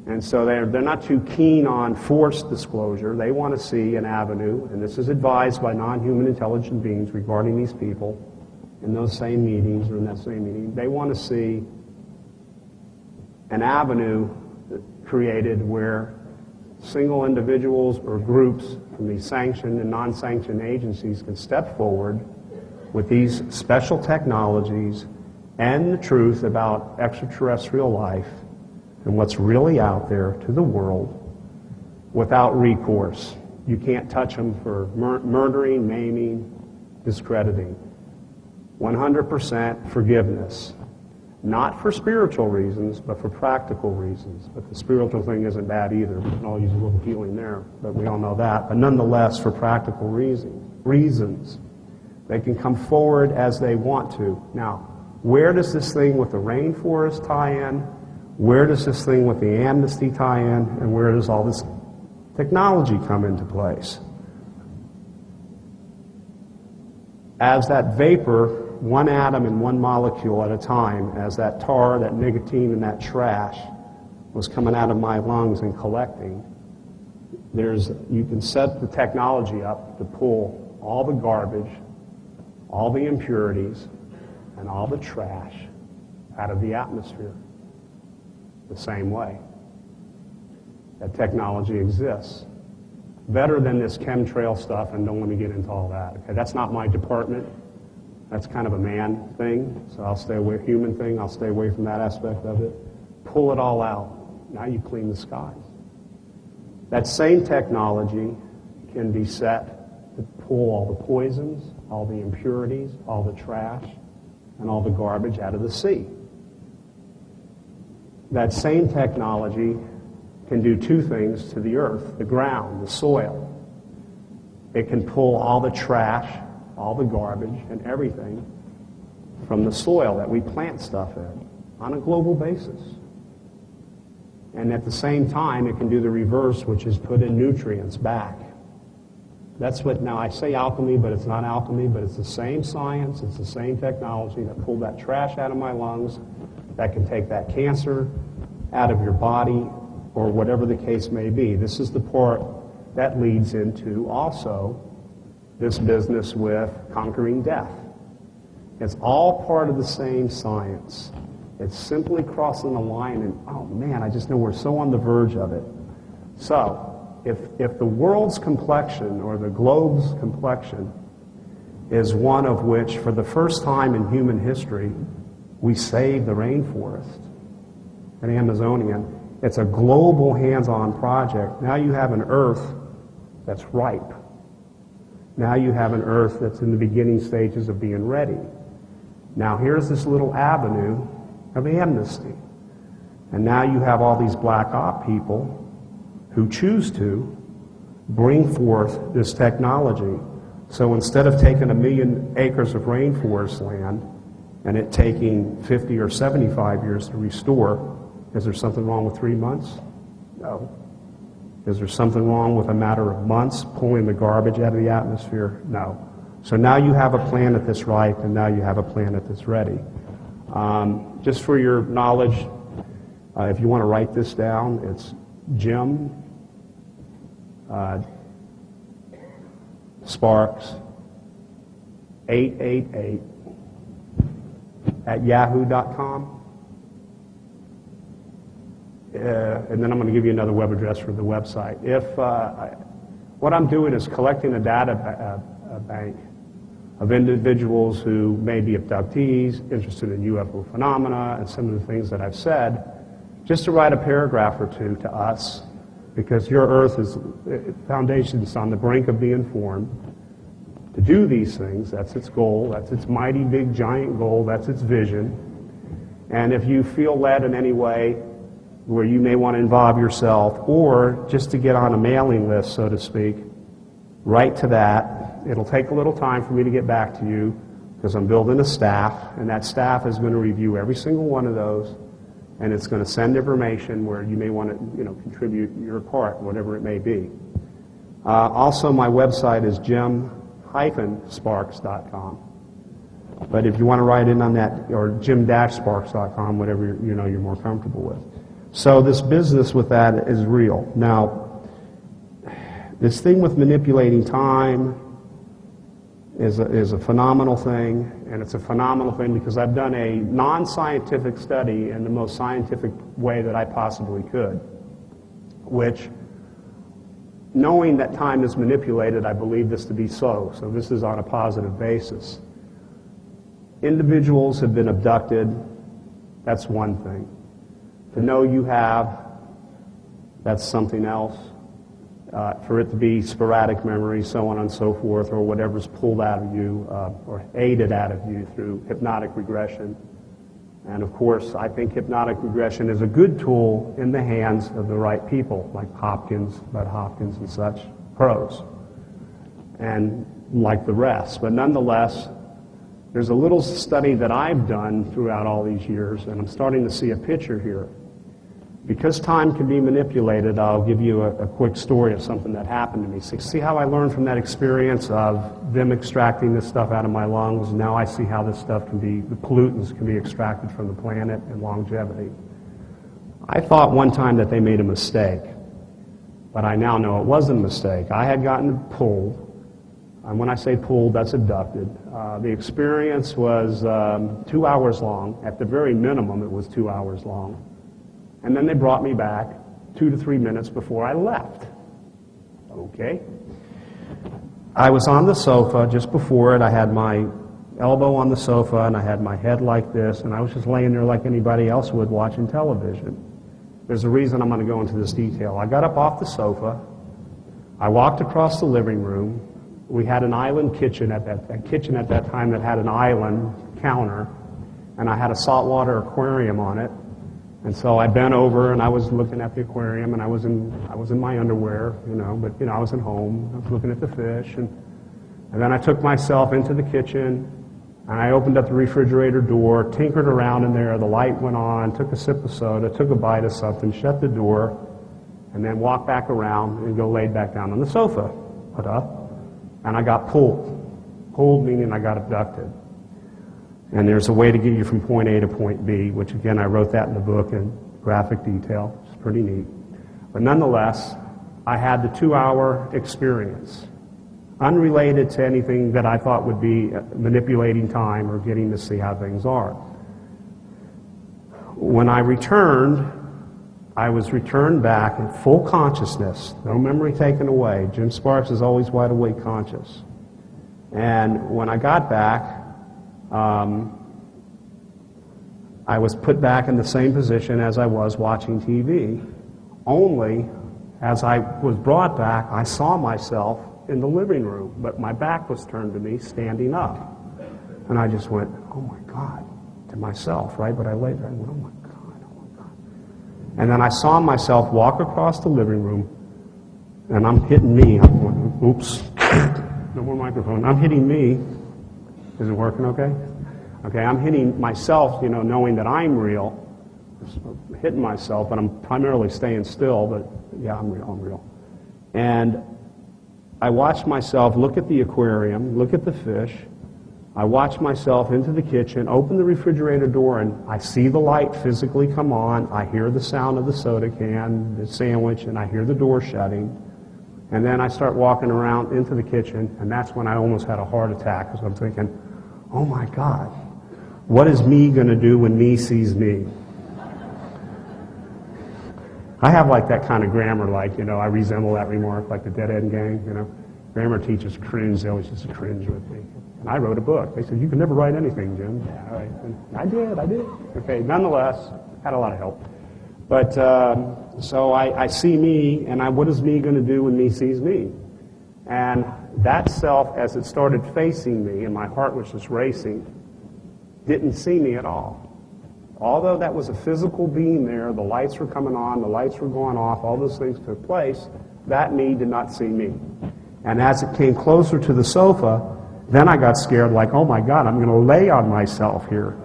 And so they're not too keen on forced disclosure. They want to see an avenue, and this is advised by non-human intelligent beings regarding these people in those same meetings or in that same meeting. They want to see an avenue created where single individuals or groups from these sanctioned and non-sanctioned agencies can step forward with these special technologies and the truth about extraterrestrial life and what's really out there to the world without recourse. You can't touch them for murdering, maiming, discrediting. 100% forgiveness. Not for spiritual reasons, but for practical reasons. But the spiritual thing isn't bad either. We can all use a little healing there, but we all know that. But nonetheless, for practical reasons. They can come forward as they want to. Now, where does this thing with the rainforest tie in? Where does this thing with the amnesty tie in? And where does all this technology come into place? As that vapor, one atom and one molecule at a time, as that tar, that nicotine, and that trash was coming out of my lungs and collecting, you can set the technology up to pull all the garbage, all the impurities, and all the trash out of the atmosphere the same way. That technology exists. Better than this chemtrail stuff, and don't let me get into all that. Okay, that's not my department. That's kind of a man thing, so I'll stay away, human thing, I'll stay away from that aspect of it. Pull it all out. Now you clean the skies. That same technology can be set to pull all the poisons, all the impurities, all the trash, and all the garbage out of the sea. That same technology can do two things to the earth, the ground, the soil. It can pull all the trash, all the garbage, and everything from the soil that we plant stuff in on a global basis. And at the same time, it can do the reverse, which is put in nutrients back. That's what, now I say alchemy, but it's not alchemy, but it's the same science, it's the same technology that pulled that trash out of my lungs, that can take that cancer out of your body, or whatever the case may be. This is the part that leads into also this business with conquering death. It's all part of the same science. It's simply crossing the line, and oh man, I just know we're so on the verge of it. So, if the world's complexion, or the globe's complexion, is one of which, for the first time in human history, we saved the rainforest, an Amazonian. It's a global hands-on project. Now you have an Earth that's ripe. Now you have an Earth that's in the beginning stages of being ready. Now here's this little avenue of amnesty. And now you have all these black op people who choose to bring forth this technology. So instead of taking 1 million acres of rainforest land and it taking 50 or 75 years to restore, is there something wrong with 3 months? No. Is there something wrong with a matter of months pulling the garbage out of the atmosphere? No. So now you have a planet that's ripe, and now you have a planet that's ready. Just for your knowledge, if you want to write this down, it's Jim Sparks 888 at yahoo.com. And then I'm going to give you another web address for the website. What I'm doing is collecting a data bank of individuals who may be abductees, interested in UFO phenomena, and some of the things that I've said, just to write a paragraph or two to us, because your Earth is foundation's on the brink of being formed to do these things. That's its goal. That's its mighty, big, giant goal. That's its vision. And if you feel led in any way where you may want to involve yourself, or just to get on a mailing list, so to speak, write to that. It'll take a little time for me to get back to you, because I'm building a staff, and that staff is going to review every single one of those, and it's going to send information where you may want to, contribute your part, whatever it may be. Also, my website is jim-sparks.com. But if you want to write in on that, or jim-sparks.com, whatever you're more comfortable with. So this business with that is real. Now, this thing with manipulating time, is a phenomenal thing, and it's a phenomenal thing because I've done a non-scientific study in the most scientific way that I possibly could, which, knowing that time is manipulated, I believe this to be so this is on a positive basis. Individuals have been abducted, that's one thing. To know you have, that's something else. For it to be sporadic memory, so on and so forth, or whatever's pulled out of you or aided out of you through hypnotic regression. And of course, I think hypnotic regression is a good tool in the hands of the right people, like Bud Hopkins and such, pros, and like the rest. But nonetheless, there's a little study that I've done throughout all these years, and I'm starting to see a picture here. Because time can be manipulated, I'll give you a quick story of something that happened to me. So see how I learned from that experience of them extracting this stuff out of my lungs? Now I see how this stuff the pollutants can be extracted from the planet and longevity. I thought one time that they made a mistake, but I now know it wasn't a mistake. I had gotten pulled, and when I say pulled, that's abducted. The experience was 2 hours long. At the very minimum, it was 2 hours long. And then they brought me back 2 to 3 minutes before I left. Okay. I was on the sofa just before it. I had my elbow on the sofa and I had my head like this, and I was just laying there like anybody else would watching television. There's a reason I'm going to go into this detail. I got up off the sofa. I walked across the living room. We had an island kitchen at that time that had an island counter, and I had a saltwater aquarium on it. And so I bent over and I was looking at the aquarium, and I was in my underwear, but I was at home. I was looking at the fish, and then I took myself into the kitchen, and I opened up the refrigerator door, tinkered around in there. The light went on, took a sip of soda, took a bite of something, shut the door, and then walked back around and go laid back down on the sofa. And I got pulled meaning I got abducted. And there's a way to get you from point A to point B, which again, I wrote that in the book in graphic detail. It's pretty neat. But nonetheless, I had the 2-hour experience, unrelated to anything that I thought would be manipulating time or getting to see how things are. When I returned, I was returned back in full consciousness, no memory taken away. Jim Sparks is always wide awake conscious. And when I got back, I was put back in the same position as I was watching TV. Only, as I was brought back, I saw myself in the living room, but my back was turned to me, standing up. And I just went, oh my God, to myself, right? But I laid there and went, oh my God, oh my God. And then I saw myself walk across the living room, and I'm hitting me. I'm going, oops, no more microphone. I'm hitting me. Is it working okay? Okay, I'm hitting myself, knowing that I'm real. I'm hitting myself, but I'm primarily staying still, but yeah, I'm real. And I watched myself look at the aquarium, look at the fish. I watch myself into the kitchen, open the refrigerator door, and I see the light physically come on. I hear the sound of the soda can, the sandwich, and I hear the door shutting. And then I start walking around into the kitchen, and that's when I almost had a heart attack, because I'm thinking, oh my God, what is me going to do when me sees me? I have like that kind of grammar, I resemble that remark, like the Dead End Gang, Grammar teachers cringe, they always just cringe with me. And I wrote a book. They said, you can never write anything, Jim. Yeah, all right. And I did. Okay, nonetheless, had a lot of help. But, so I see me, and what is me going to do when me sees me? And that self, as it started facing me, and my heart was just racing, didn't see me at all. Although that was a physical being there, the lights were coming on, the lights were going off, all those things took place, that me did not see me. And as it came closer to the sofa, then I got scared, like, oh my God, I'm going to lay on myself here.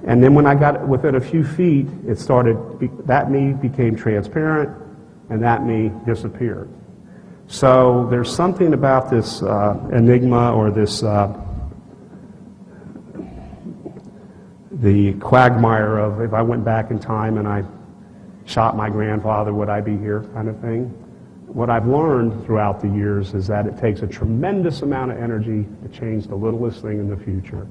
And then when I got within a few feet, it started, that me became transparent, and that me disappeared. So there's something about this enigma, or this, the quagmire of, if I went back in time and I shot my grandfather, would I be here, kind of thing. what I've learned throughout the years is that it takes a tremendous amount of energy to change the littlest thing in the future.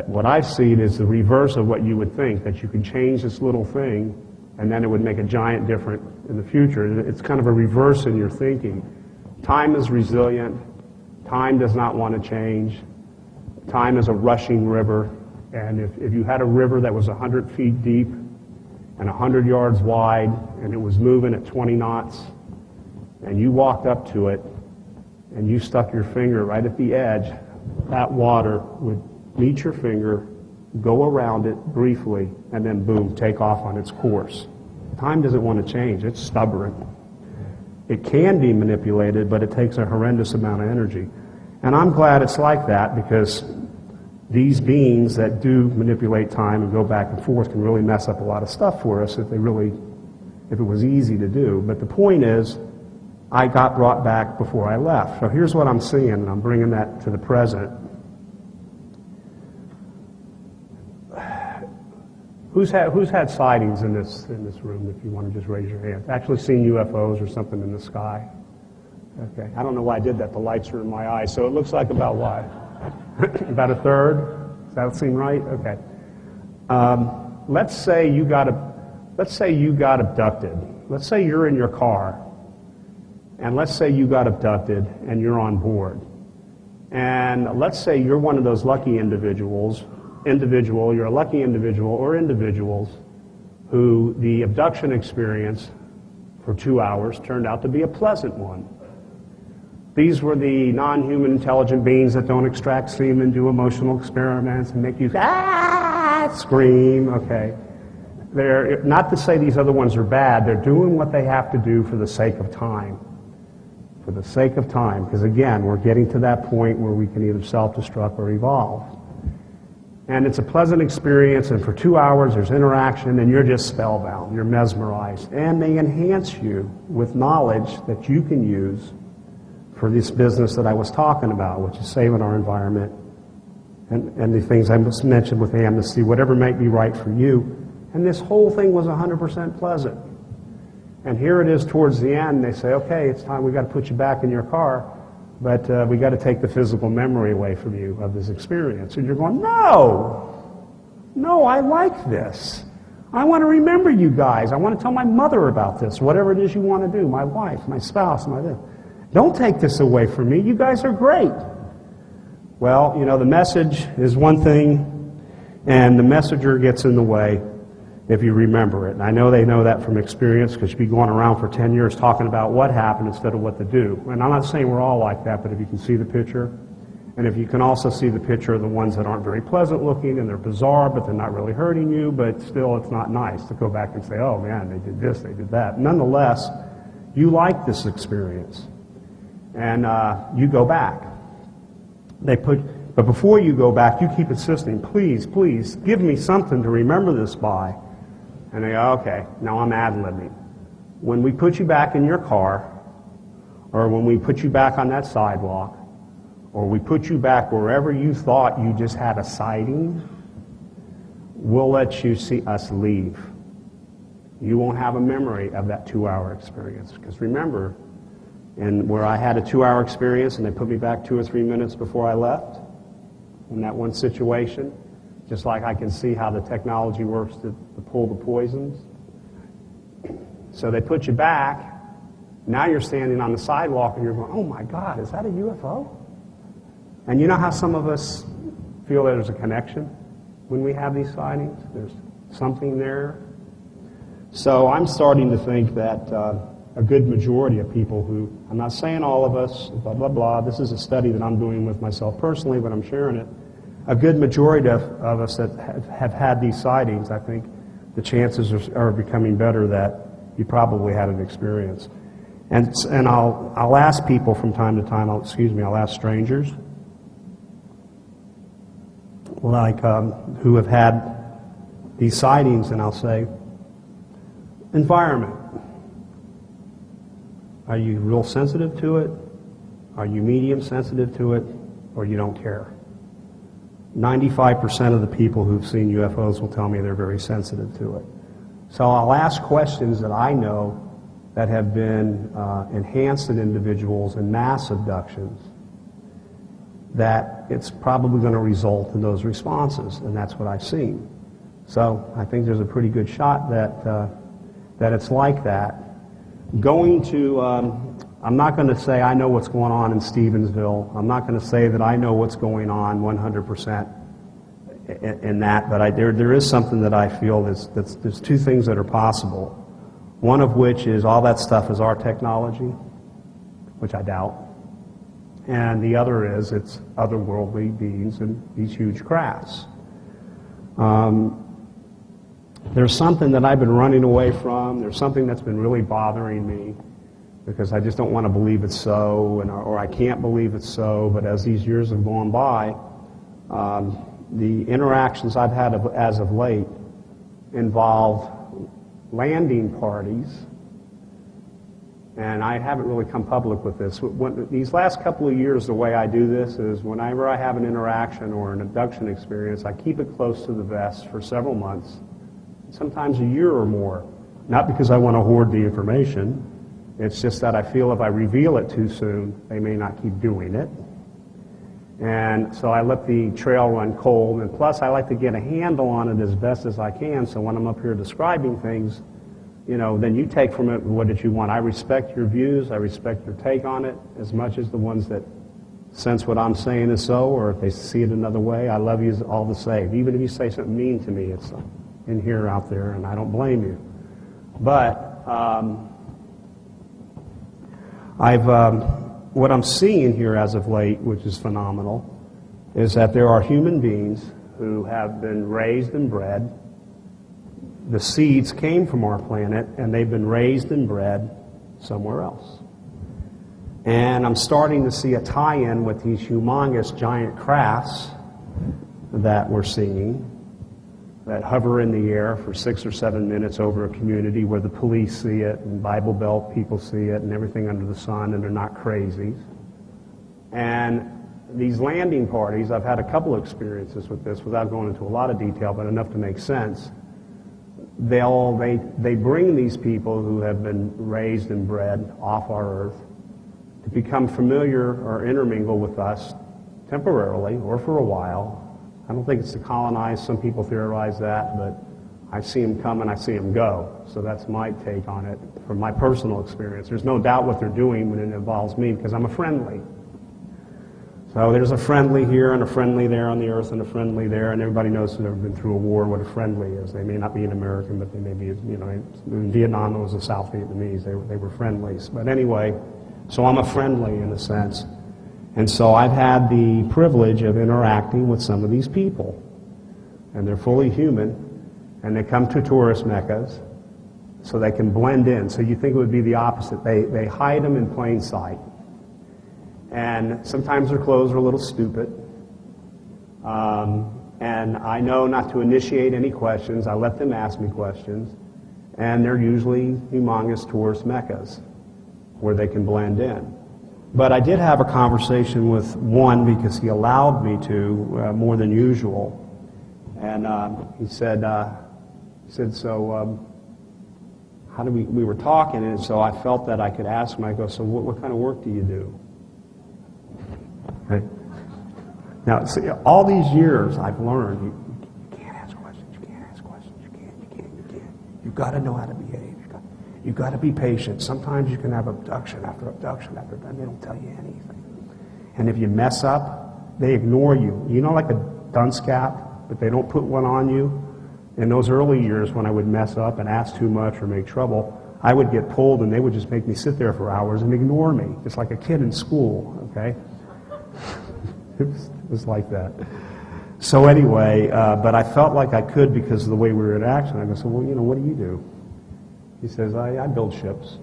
What I've seen is the reverse of what you would think, that you can change this little thing and then it would make a giant difference in the future. It's kind of a reverse in your thinking. Time is resilient. Time does not want to change. Time is a rushing river. And if you had a river that was 100 feet deep and 100 yards wide and it was moving at 20 knots, and you walked up to it and you stuck your finger right at the edge, that water would meet your finger, go around it briefly, and then boom, take off on its course. Time doesn't want to change. It's stubborn. It can be manipulated, but it takes a horrendous amount of energy. And I'm glad it's like that, because these beings that do manipulate time and go back and forth can really mess up a lot of stuff for us if it was easy to do. But the point is, I got brought back before I left. So here's what I'm seeing, and I'm bringing that to the present. Who's had sightings in this room, if you want to just raise your hand? Actually seen UFOs or something in the sky? Okay. I don't know why I did that. The lights are in my eyes. So it looks like about what? About a third? Does that seem right? Okay. Let's say you got abducted. Let's say you're in your car. And let's say you got abducted and you're on board. And let's say you're one of those lucky individuals, you're a lucky individual or individuals who the abduction experience for 2 hours turned out to be a pleasant one. These were the non-human intelligent beings that don't extract semen, do emotional experiments, and make you scream, okay. They're, not to say these other ones are bad, they're doing what they have to do for the sake of time. For the sake of time, because again, we're getting to that point where we can either self-destruct or evolve. And it's a pleasant experience, and for 2 hours there's interaction, and you're just spellbound, you're mesmerized. And they enhance you with knowledge that you can use for this business that I was talking about, which is saving our environment, and the things I just mentioned with amnesty, whatever might be right for you. And this whole thing was 100% pleasant. And here it is towards the end, they say, okay, it's time, we got to put you back in your car, but we got to take the physical memory away from you of this experience. And you're going, no, I like this. I want to remember you guys. I want to tell my mother about this, whatever it is you want to do, my wife, my spouse, my this. Don't take this away from me. You guys are great. Well, the message is one thing, and the messenger gets in the way if you remember it. And I know they know that from experience, because you'd be going around for 10 years talking about what happened instead of what to do. And I'm not saying we're all like that, but if you can see the picture, and if you can also see the picture of the ones that aren't very pleasant looking, and they're bizarre, but they're not really hurting you, but still it's not nice to go back and say, oh man, they did this, they did that. Nonetheless, you like this experience. And you go back. But before you go back, you keep insisting, please, please, give me something to remember this by. And they go, okay, now I'm ad-libbing. When we put you back in your car, or when we put you back on that sidewalk, or we put you back wherever you thought you just had a sighting, we'll let you see us leave. You won't have a memory of that 2-hour experience. Because remember, and where I had a 2-hour experience and they put me back 2 or 3 minutes before I left, in that one situation, just like I can see how the technology works to pull the poisons. So they put you back, now you're standing on the sidewalk and you're going, oh my God, is that a UFO? And you know how some of us feel that there's a connection when we have these sightings? There's something there. So I'm starting to think that a good majority of people who, I'm not saying all of us, blah, blah, blah, this is a study that I'm doing with myself personally, but I'm sharing it. A good majority of us that have had these sightings, I think the chances are becoming better that you probably had an experience. And I'll ask people from time to time, I'll ask strangers, like who have had these sightings, and I'll say, environment. Are you real sensitive to it? Are you medium sensitive to it? Or you don't care? 95% of the people who've seen UFOs will tell me they're very sensitive to it. So I'll ask questions that I know that have been enhanced in individuals in mass abductions, that it's probably going to result in those responses, and that's what I've seen. So I think there's a pretty good shot that it's like that. Going to, I'm not going to say I know what's going on in Stevensville. I'm not going to say that I know what's going on 100% in that, but there is something that I feel there's two things that are possible. One of which is all that stuff is our technology, which I doubt. And the other is it's otherworldly beings and these huge crafts. There's something that I've been running away from. There's something that's been really bothering me because I just don't want to believe it's so, or I can't believe it's so. But as these years have gone by, the interactions I've had as of late involve landing parties, and I haven't really come public with this. These last couple of years, the way I do this is whenever I have an interaction or an abduction experience, I keep it close to the vest for several months, sometimes a year or more. Not because I want to hoard the information, it's just that I feel if I reveal it too soon, they may not keep doing it. And so I let the trail run cold, and plus I like to get a handle on it as best as I can, so when I'm up here describing things, you know, then you take from it what did you want. I respect your views, I respect your take on it, as much as the ones that sense what I'm saying is so, or if they see it another way. I love you all the same. Even if you say something mean to me, it's in here, out there, and I don't blame you. But what I'm seeing here as of late, which is phenomenal, is that there are human beings who have been raised and bred. The seeds came from our planet, and they've been raised and bred somewhere else. And I'm starting to see a tie-in with these humongous giant crafts that we're seeing that hover in the air for 6 or 7 minutes over a community where the police see it and Bible Belt people see it and everything under the sun, and they're not crazies. And these landing parties, I've had a couple of experiences with this without going into a lot of detail, but enough to make sense. They bring these people who have been raised and bred off our earth to become familiar or intermingle with us temporarily or for a while. I don't think it's to colonize. Some people theorize that, but I see them come and I see them go. So that's my take on it from my personal experience. There's no doubt what they're doing when it involves me because I'm a friendly. So there's a friendly here and a friendly there on the earth and a friendly there, and everybody knows who's ever been through a war what a friendly is. They may not be an American, but they may be, you know, in Vietnam it was the South Vietnamese. They were friendlies. But anyway, so I'm a friendly in a sense. And so I've had the privilege of interacting with some of these people. And they're fully human, and they come to tourist meccas so they can blend in. So you think it would be the opposite. They hide them in plain sight. And sometimes their clothes are a little stupid. And I know not to initiate any questions. I let them ask me questions. And they're usually humongous tourist meccas where they can blend in. But I did have a conversation with one because he allowed me to more than usual. And he said, so how do we were talking, and so I felt that I could ask him. I go, so what kind of work do you do? Right. Now, see, all these years I've learned you can't ask questions, you can't ask questions, you can't. You've got to know how to behave. You've got to be patient. Sometimes you can have abduction after abduction after abduction. They don't tell you anything. And if you mess up, they ignore you. You know, like a dunce cap, but they don't put one on you. In those early years when I would mess up and ask too much or make trouble, I would get pulled and they would just make me sit there for hours and ignore me, just like a kid in school, okay? It was like that. So anyway, but I felt like I could because of the way we were in action. I go, so, well, you know, what do you do? He says, I build ships.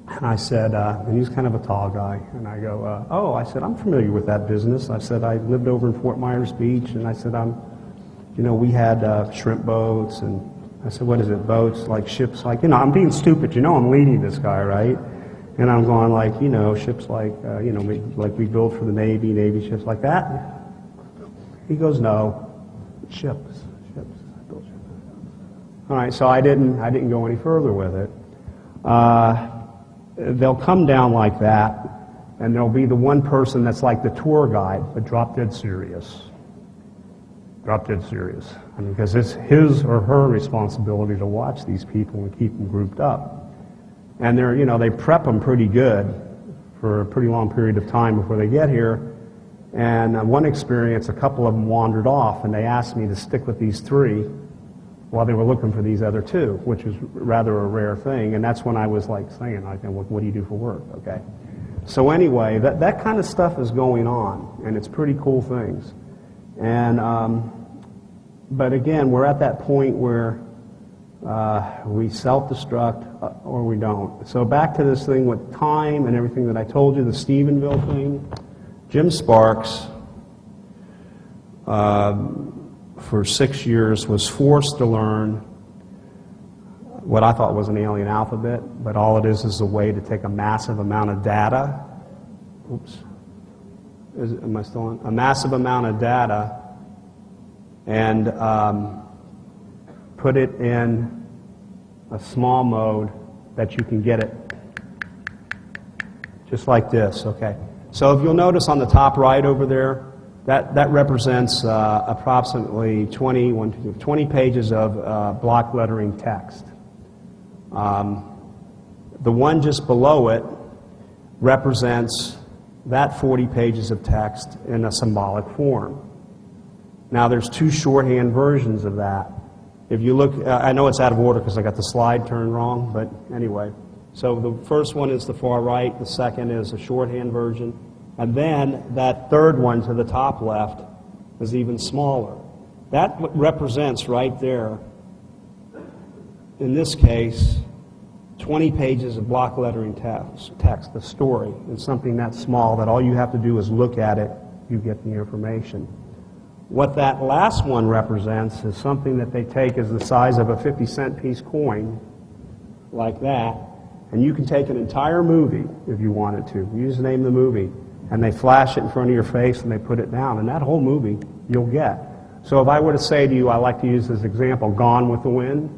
And I said, and he's kind of a tall guy, and I go, oh, I said, I'm familiar with that business. I said, I lived over in Fort Myers Beach, and I said, we had shrimp boats, and I said, what is it, boats, like ships, like, I'm being stupid, I'm leading this guy, right? And I'm going like, ships like, like we build for the Navy ships like that. He goes, no, ships. I build ships. All right, so I didn't go any further with it. They'll come down like that, and there'll be the one person that's like the tour guide, but drop dead serious. Drop dead serious. I mean, because it's his or her responsibility to watch these people and keep them grouped up. And they prep them pretty good for a pretty long period of time before they get here. And one experience, a couple of them wandered off, and they asked me to stick with these three while they were looking for these other two, which was rather a rare thing. And that's when I was like saying, what do you do for work? Okay. So anyway, that kind of stuff is going on, and it's pretty cool things. And but again, we're at that point where we self-destruct or we don't. So back to this thing with time and everything that I told you, the Stephenville thing. Jim Sparks, for 6 years, was forced to learn what I thought was an alien alphabet, but all it is a way to take a massive amount of data. Oops. Am I still on? A massive amount of data and put it in a small mode that you can get it just like this, okay? So if you'll notice on the top right over there, that represents approximately 20 pages of block lettering text. The one just below it represents that 40 pages of text in a symbolic form. Now there's two shorthand versions of that. If you look, I know it's out of order because I got the slide turned wrong, but anyway. So the first one is the far right, the second is a shorthand version, and then that third one to the top left is even smaller. That represents right there, in this case, 20 pages of block lettering text, the story. It's something that small that all you have to do is look at it, you get the information. What that last one represents is something that they take as the size of a 50-cent piece coin, like that, and you can take an entire movie if you wanted to. You just name the movie, and they flash it in front of your face and they put it down, and that whole movie you'll get. So if I were to say to you, I like to use this example, Gone with the Wind,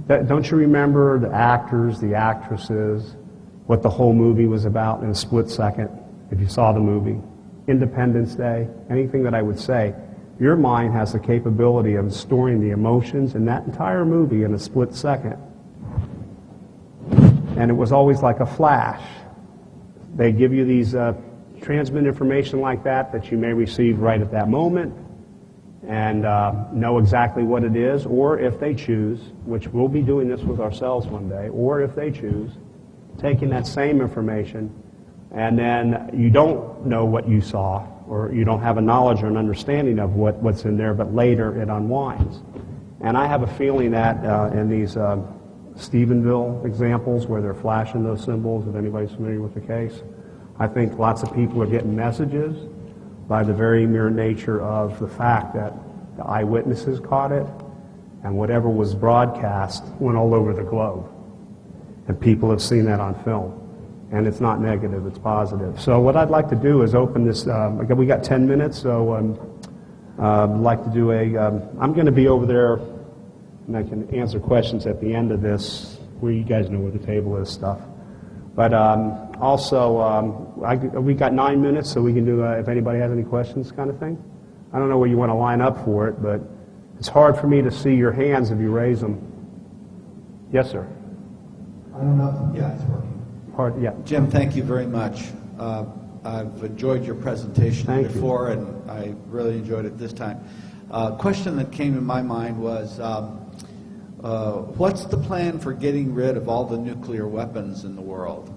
don't you remember the actors, the actresses, what the whole movie was about in a split second, if you saw the movie? Independence Day, anything that I would say, your mind has the capability of storing the emotions in that entire movie in a split second. And it was always like a flash. They give you these transmit information like that you may receive right at that moment and know exactly what it is, or if they choose, which we'll be doing this with ourselves one day, or if they choose, taking that same information and then you don't know what you saw, or you don't have a knowledge or an understanding of what's in there, but later it unwinds. And I have a feeling that in these Stephenville examples where they're flashing those symbols, if anybody's familiar with the case, I think lots of people are getting messages by the very mere nature of the fact that the eyewitnesses caught it, and whatever was broadcast went all over the globe. And people have seen that on film. And it's not negative, it's positive. So what I'd like to do is open this, we got 10 minutes, so I'd like to do I'm going to be over there, and I can answer questions at the end of this, where you guys know where the table is, stuff. But we got 9 minutes, so we can do, if anybody has any questions kind of thing. I don't know where you want to line up for it, but it's hard for me to see your hands if you raise them. Yes, sir? I don't know. Yeah, it's working. Yeah. Jim, thank you very much. I've enjoyed your presentation before, and I really enjoyed it this time. Question that came in my mind was, what's the plan for getting rid of all the nuclear weapons in the world?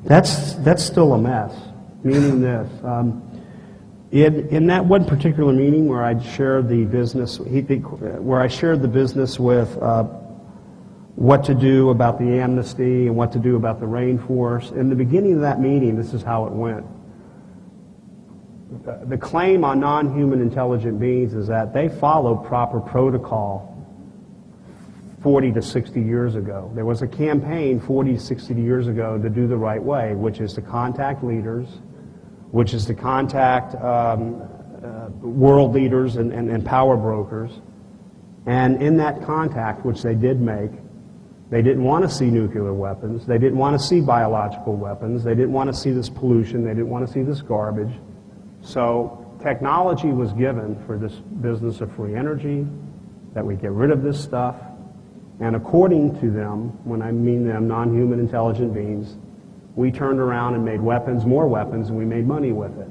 That's still a mess, meaning this. In that one particular meeting where I shared the business, with what to do about the amnesty and what to do about the rainforest. In the beginning of that meeting, this is how it went. The claim on non-human intelligent beings is that they followed proper protocol 40 to 60 years ago. There was a campaign 40 to 60 years ago to do the right way, which is to contact leaders, which is to contact world leaders and power brokers. And in that contact, which they did make, they didn't want to see nuclear weapons. They didn't want to see biological weapons. They didn't want to see this pollution. They didn't want to see this garbage. So technology was given for this business of free energy, that we get rid of this stuff. And according to them, when I mean them, non-human intelligent beings, we turned around and made weapons, more weapons, and we made money with it.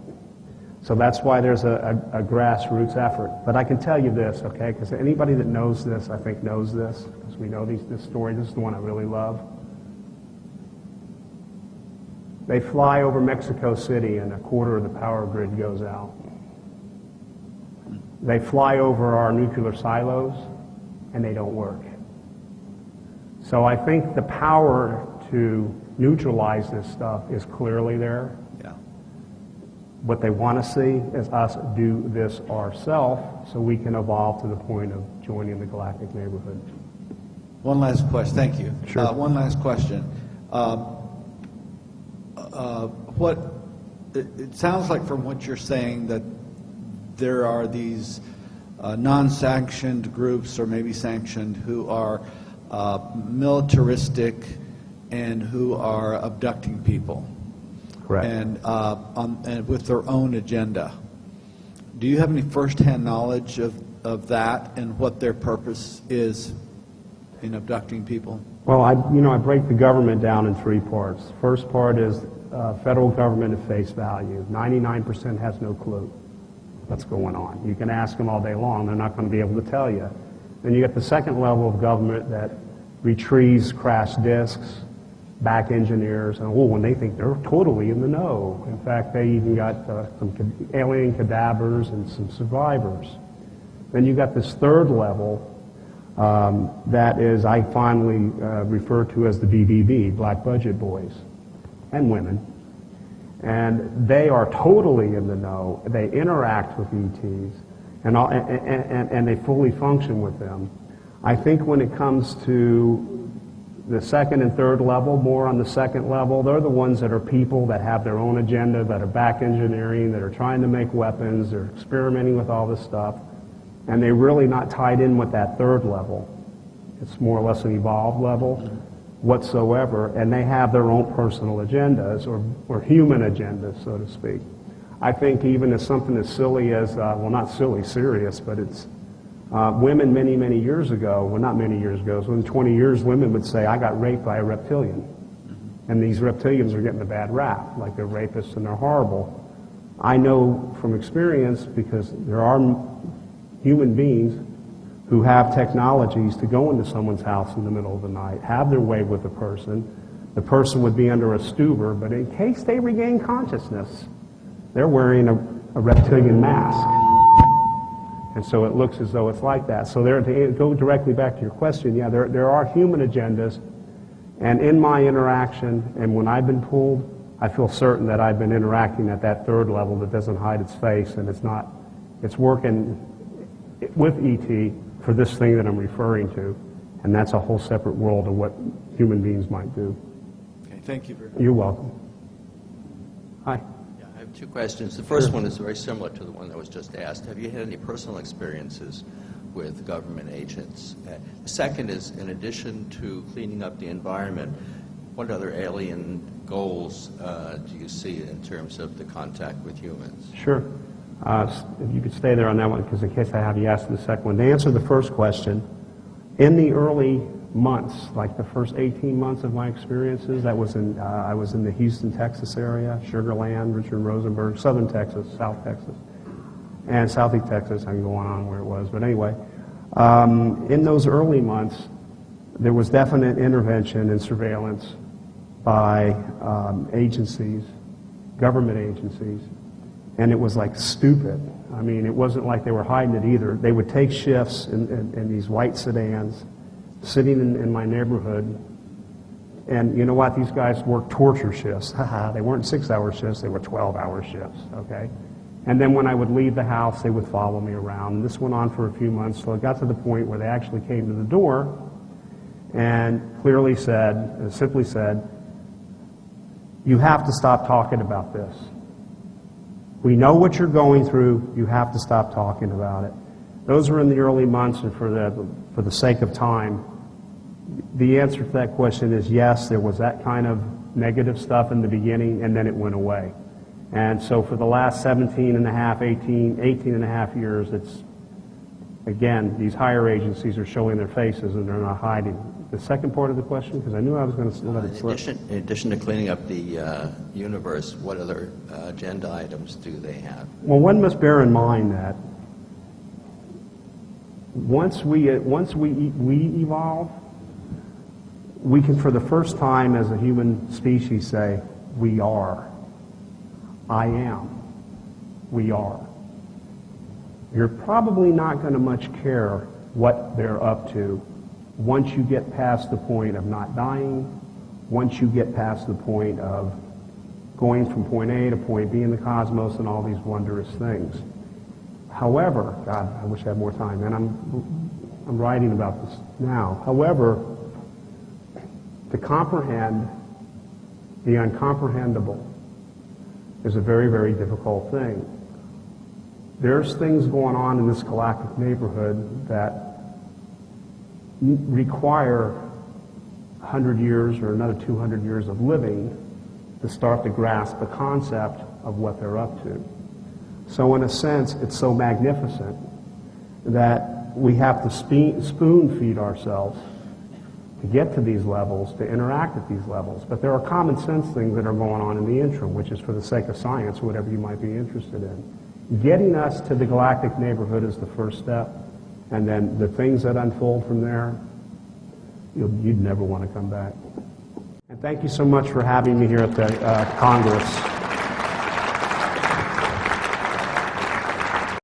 So that's why there's a grassroots effort. But I can tell you this, okay, because anybody that knows this, I think, knows this, because we know this story. This is the one I really love. They fly over Mexico City and a quarter of the power grid goes out. They fly over our nuclear silos and they don't work. So I think the power to neutralize this stuff is clearly there. Yeah. What they want to see is us do this ourselves so we can evolve to the point of joining the galactic neighborhood. One last question. Thank you. Sure. One last question. It sounds like from what you're saying that there are these non-sanctioned groups, or maybe sanctioned, who are militaristic and who are abducting people. Correct. And with their own agenda. Do you have any first-hand knowledge of that and what their purpose is in abducting people? Well, I break the government down in three parts. First part is federal government at face value. 99% has no clue what's going on. You can ask them all day long. They're not going to be able to tell you. Then you get the second level of government that retrieves crash disks, back engineers, and when they think they're totally in the know. In fact, they even got some alien cadavers and some survivors. Then you got this third level that is, I finally refer to as the BBB, Black Budget Boys and women. And they are totally in the know. They interact with ETs, and they fully function with them. I think when it comes to the second and third level, more on the second level, they're the ones that are people that have their own agenda, that are back engineering, that are trying to make weapons, they're experimenting with all this stuff, and they're really not tied in with that third level. It's more or less an evolved level whatsoever, and they have their own personal agendas, or human agendas, so to speak. I think even as something as silly as, well, not silly, serious, but it's women many, many years ago, well, not many years ago, so in 20 years, women would say, I got raped by a reptilian. And these reptilians are getting a bad rap, like they're rapists and they're horrible. I know from experience, because there are human beings who have technologies to go into someone's house in the middle of the night, have their way with the person would be under a stupor, but in case they regain consciousness, they're wearing a reptilian mask. And so it looks as though it's like that. So to go directly back to your question, yeah, there are human agendas. And in my interaction, and when I've been pulled, I feel certain that I've been interacting at that third level that doesn't hide its face, and it's working with ET for this thing that I'm referring to. And that's a whole separate world of what human beings might do. Okay, thank you very much. You're welcome. Hi. I have two questions. The first one is very similar to the one that was just asked. Have you had any personal experiences with government agents? The second is, in addition to cleaning up the environment, what other alien goals do you see in terms of the contact with humans? Sure. If you could stay there on that one, because in case I have you ask the second one. To answer the first question, in the early months, like the first 18 months of my experiences, I was in the Houston, Texas area, Sugar Land, Richard Rosenberg, Southern Texas, South Texas, and Southeast Texas. I can go on where it was, but anyway, in those early months, there was definite intervention and surveillance by agencies, government agencies, and it was like stupid. I mean, it wasn't like they were hiding it either. They would take shifts in these white sedans, sitting in my neighborhood, and you know what? These guys worked torture shifts. They weren't 6-hour shifts, they were 12-hour shifts, okay? And then when I would leave the house, they would follow me around. And this went on for a few months, so it got to the point where they actually came to the door and clearly said, simply said, you have to stop talking about this. We know what you're going through. You have to stop talking about it. Those were in the early months, and for the sake of time, the answer to that question is yes, there was that kind of negative stuff in the beginning, and then it went away. And so for the last 17 and a half, 18 and a half years, it's, again, these higher agencies are showing their faces and they're not hiding. The second part of the question, because I knew I was going to let it slip. In addition to cleaning up the universe, what other agenda items do they have? Well, one must bear in mind that once we evolve, we can, for the first time as a human species, say, we are. I am. We are. You're probably not going to much care what they're up to once you get past the point of not dying, once you get past the point of going from point A to point B in the cosmos and all these wondrous things. However, God, I wish I had more time, and I'm writing about this now. However, to comprehend the incomprehensible is a very, very difficult thing. There's things going on in this galactic neighborhood that require 100 years or another 200 years of living to start to grasp the concept of what they're up to. So in a sense, it's so magnificent that we have to spoon feed ourselves to get to these levels, to interact at these levels. But there are common sense things that are going on in the interim, which is for the sake of science, whatever you might be interested in. Getting us to the galactic neighborhood is the first step, and then the things that unfold from there, you'd never want to come back. And thank you so much for having me here at the Congress.